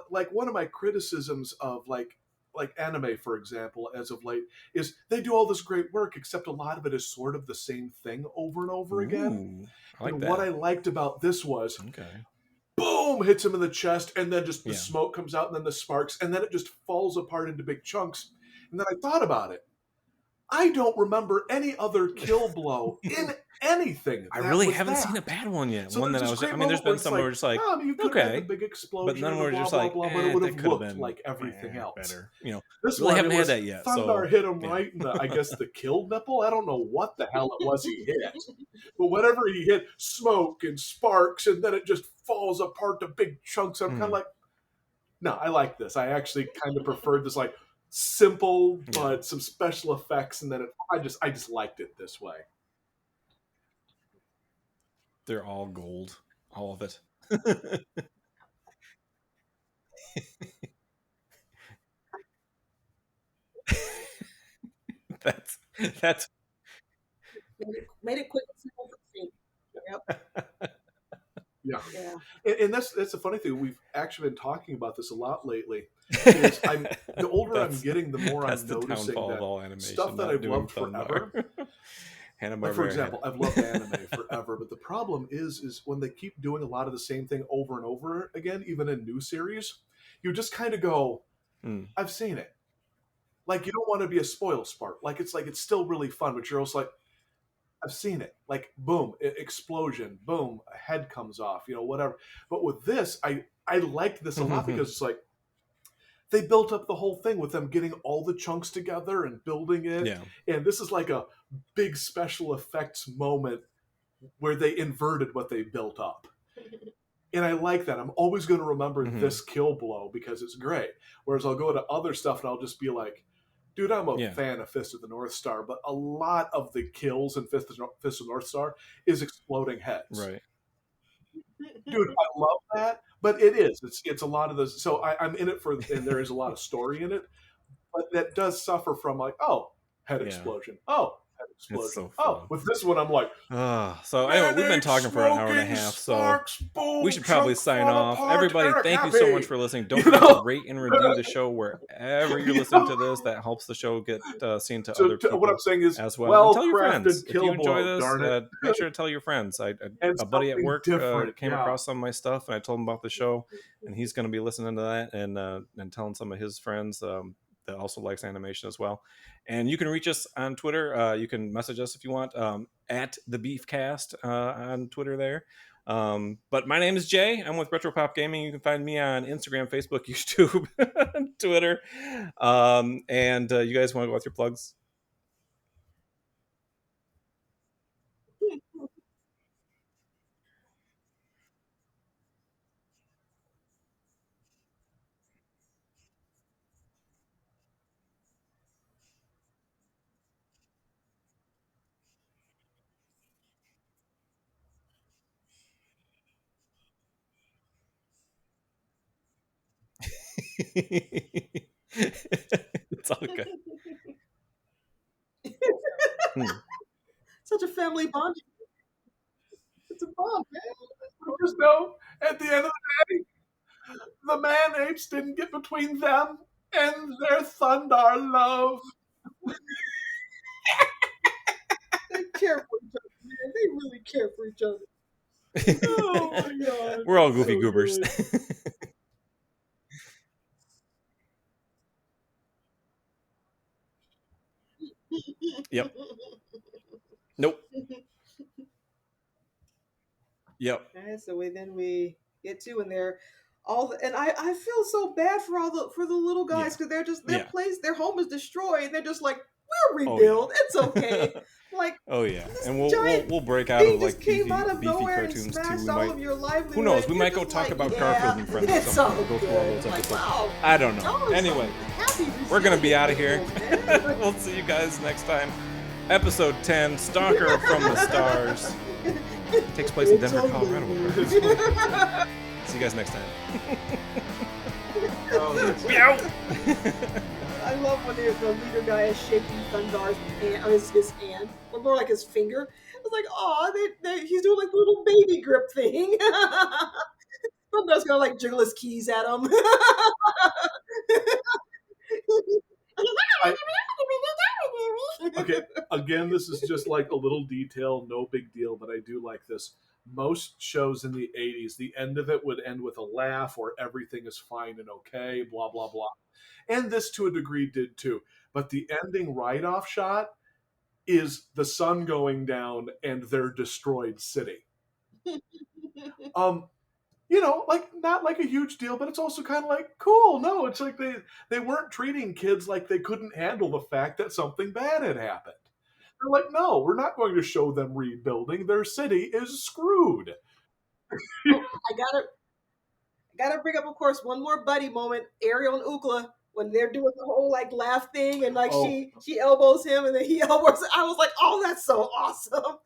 like one of my criticisms of like anime, for example, as of late, is they do all this great work, except a lot of it is sort of the same thing over and over again. What I liked about this was, boom, hits him in the chest, and then just the smoke comes out, and then the sparks, and then it just falls apart into big chunks. And then I thought about it. I don't remember any other kill blow in anything. I really haven't seen a bad one yet. So one that I was. I mean, there's been some where it's like, okay, big explosion, but then we're just like, but it would have looked like everything else. Better. You know, this really haven't had that yet. Thundarr hit him right in the, I guess, the kill nipple. I don't know what the hell it was he hit, but whatever he hit, smoke and sparks, and then it just falls apart to big chunks. I'm kind of like, no, I like this. I actually kind of preferred this, like, simple but some special effects, and then I just liked it this way. They're all gold, all of it. that's made it quick and simple for the scene. Yeah. And that's the funny thing. We've actually been talking about this a lot lately. Is the older I'm getting, the more I'm noticing that stuff that I've loved forever. Like, for example, I've loved anime forever, but the problem is when they keep doing a lot of the same thing over and over again, even in new series, you just kind of go, I've seen it. Like, you don't want to be a spoil sport. Like it's still really fun, but you're also like, I've seen it. Like, boom, explosion, boom, a head comes off, whatever. But with this, I liked this a lot because it's like they built up the whole thing with them getting all the chunks together and building it. Yeah. And this is like a big special effects moment where they inverted what they built up. And I like that. I'm always going to remember this kill blow because it's great. Whereas I'll go to other stuff and I'll just be like, dude, I'm a fan of Fist of the North Star, but a lot of the kills in Fist of the North Star is exploding heads. Right. Dude, I love that, but it is. It's a lot of this. So I'm in it and there is a lot of story in it, but that does suffer from like, head explosion. Head explosion. With this one, I'm like, so anyway, we've been talking for an hour and a half, so we should probably sign off. Everybody, thank you so much for listening. Don't forget to rate and review the show wherever you're listening to this. That helps the show get seen to other people. What I'm saying is, as well. And tell your friends if you enjoy this. Make sure to tell your friends. A buddy at work came across some of my stuff, and I told him about the show, and he's going to be listening to that and telling some of his friends that also likes animation as well. And you can reach us on Twitter. You can message us if you want at the Beefcast on Twitter there. But my name is Jay. I'm with Retro Pop Gaming. You can find me on Instagram, Facebook, YouTube, Twitter. And you guys want to go with your plugs? It's all good. Such a family bond. It's a bond, man. Just know, at the end of the day, the Man Apes didn't get between them and their Thundarr love. They care for each other, man. They really care for each other. Oh my god. We're all goofy goobers. Yep. Nope. Yep. And so we get to, and they're and I feel so bad for the little guys because they're just their home is destroyed, and they're just like, we'll rebuild. It's okay. Like, oh yeah, and giant we'll break out of like came out of beefy nowhere cartoons and too. smashed We all might, of your livelihood. who knows? We might go You're talk like, about Garfield and Friends or it's something. so Go through all those good. episodes. Like, wow. I don't know. Anyway, we're gonna be out of here. Man. We'll see you guys next time. Episode 10, Stalker from the Stars. Takes place in Denver, Colorado. See you guys next time. We out. I love when the leader guy is shaking Thundar's hand, his hand, or more like his finger. It's like, oh, he's doing like the little baby grip thing. Thundar's gonna like jiggle his keys at him. Okay, again, this is just like a little detail, no big deal, but I do like this. Most shows in the 80s, the end of it would end with a laugh or everything is fine and okay, blah, blah, blah. And this to a degree did too. But the ending write off shot is the sun going down and their destroyed city. You know, like not like a huge deal, but it's also kind of like cool. No, it's like they weren't treating kids like they couldn't handle the fact that something bad had happened. They're like, no, we're not going to show them rebuilding. Their city is screwed. I gotta bring up, of course, one more buddy moment. Ariel and Ukla, when they're doing the whole like laugh thing, and like she elbows him, and then he elbows. I was like, oh, that's so awesome.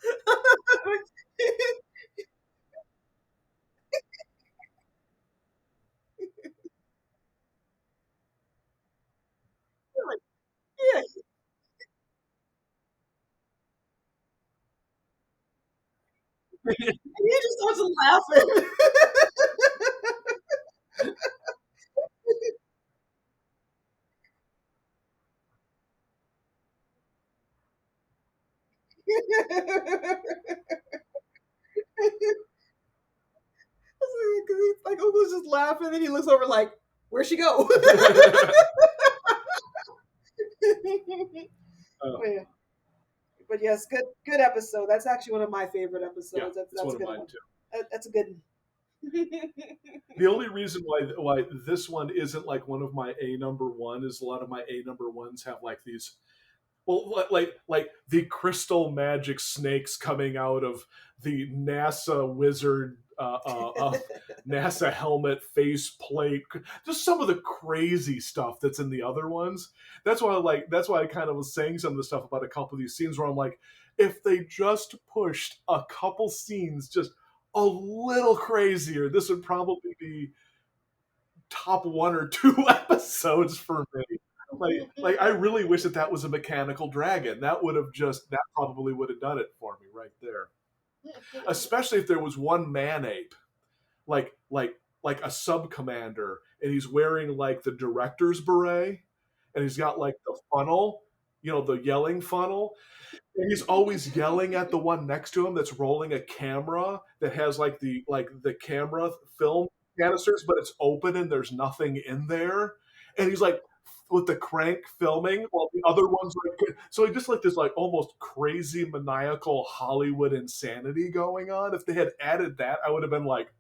Like, yeah, and he just starts laughing. Like Ukla's just laughing, and then he looks over like, where'd she go? Oh, yeah. But yes, good episode. That's actually one of my favorite episodes. Yeah, that's one a of good mine one. too. That's a good one. The only reason why this one isn't like one of my A number one is a lot of my A number ones have like these, well, like the crystal magic snakes coming out of the NASA wizard NASA helmet face plate, just some of the crazy stuff that's in the other ones. That's why I kind of was saying some of the stuff about a couple of these scenes where I'm like, if they just pushed a couple scenes just a little crazier, this would probably be top one or two episodes for me. Like I really wish that was a mechanical dragon. That probably would have done it for me right there. Especially if there was one man ape, like like like a sub commander, and he's wearing like the director's beret, and he's got like the funnel, the yelling funnel, and he's always yelling at the one next to him that's rolling a camera that has like the camera film canisters, but it's open and there's nothing in there. And he's like with the crank filming while the other one's like, so he just like this like almost crazy maniacal Hollywood insanity going on. If they had added that, I would have been like,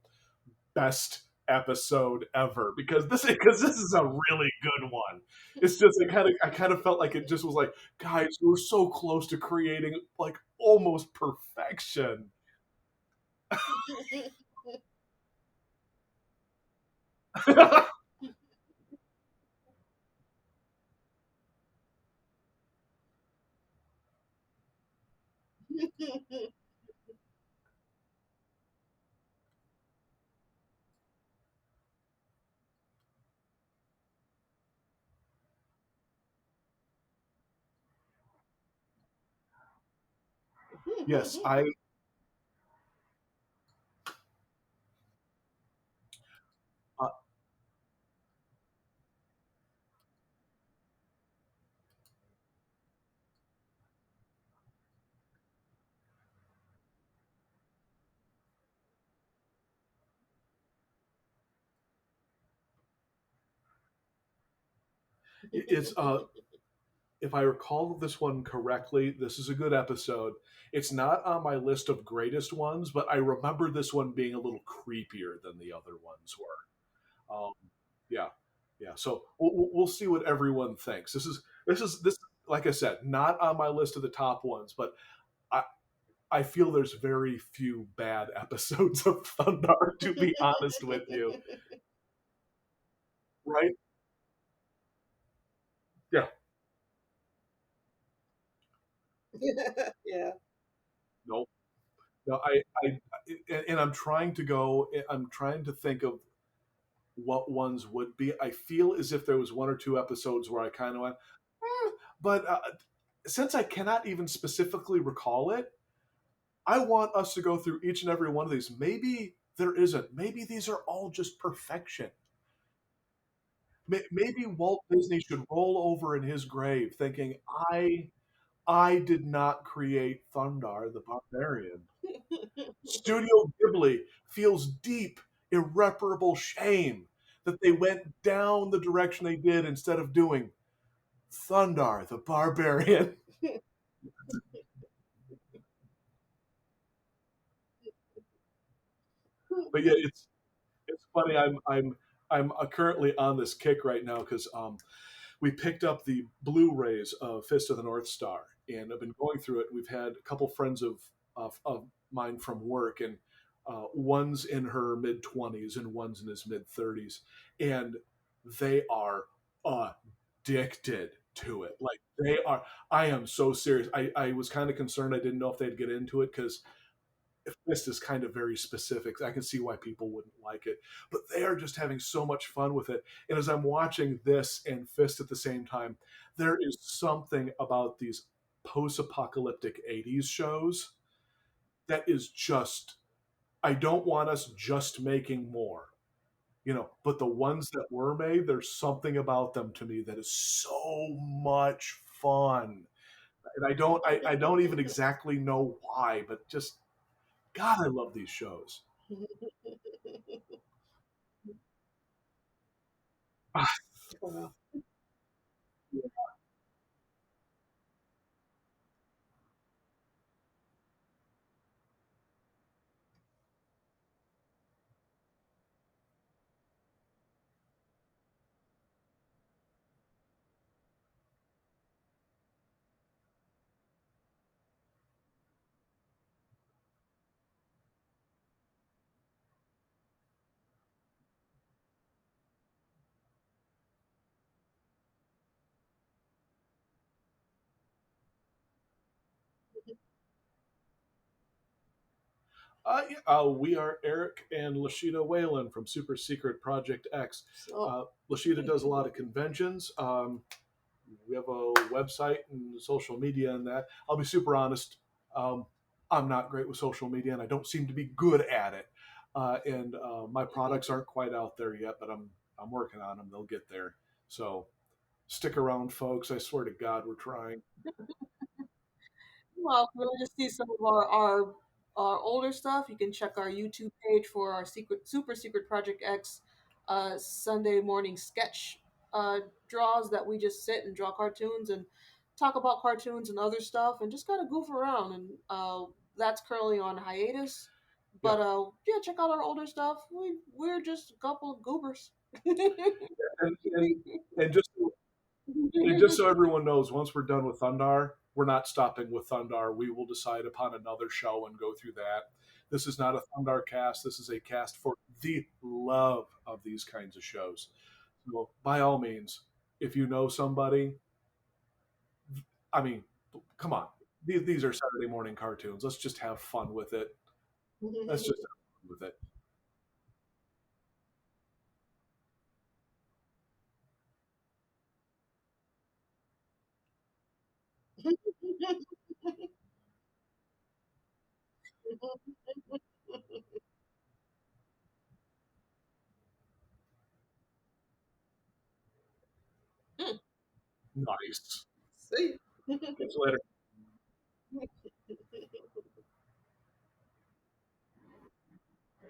best episode ever, because this is a really good one. It's just I kind of felt like it just was like, guys, we're so close to creating like almost perfection. Yes, I uh, it's if I recall this one correctly, this is a good episode. It's not on my list of greatest ones, but I remember this one being a little creepier than the other ones were. Yeah, yeah. So we'll see what everyone thinks. This like I said, not on my list of the top ones, but I I feel there's very few bad episodes of Thundarr. To be honest with you, right? Yeah. Yeah. No. No. And I'm trying to go. I'm trying to think of what ones would be. I feel as if there was one or two episodes where I kind of went, but since I cannot even specifically recall it, I want us to go through each and every one of these. Maybe there isn't. Maybe these are all just perfection. Maybe Walt Disney should roll over in his grave thinking, I did not create Thundarr the Barbarian. Studio Ghibli feels deep, irreparable shame that they went down the direction they did instead of doing Thundarr the Barbarian. But yeah, it's funny. I'm currently on this kick right now because we picked up the Blu-rays of Fist of the North Star, and I've been going through it. We've had a couple friends of mine from work, and one's in her mid 20s and one's in his mid 30s, and they are addicted to it. Like they are. I am so serious. I was kind of concerned. I didn't know if they'd get into it because Fist is kind of very specific. I can see why people wouldn't like it, but they are just having so much fun with it. And as I'm watching this and Fist at the same time, there is something about these post-apocalyptic 80s shows that is just I don't want us just making more, but the ones that were made, there's something about them to me that is so much fun. And I don't even exactly know why, but just God, I love these shows. Wow. We are Aric and Laschita Whalen from Super Secret Project X. So, Laschita does a lot of conventions. We have a website and social media and that. I'll be super honest. Um, I'm not great with social media and I don't seem to be good at it. And my products aren't quite out there yet, but I'm working on them. They'll get there. So stick around, folks. I swear to God, we're trying. well, if you want to see some of our older stuff, you can check our YouTube page for our super secret Project X Sunday morning sketch uh, draws that we just sit and draw cartoons and talk about cartoons and other stuff and just kind of goof around. And that's currently on hiatus. Yeah. But yeah, check out our older stuff. We're just a couple of goobers. And, and, and just And just so everyone knows, once we're done with Thundarr, we're not stopping with Thundarr. We will decide upon another show and go through that. This is not a Thundarr cast. This is a cast for the love of these kinds of shows. So, by all means, if you know somebody, I mean, come on. These are Saturday morning cartoons. Let's just have fun with it. Let's just have fun with it. Nice. See. Catch you later.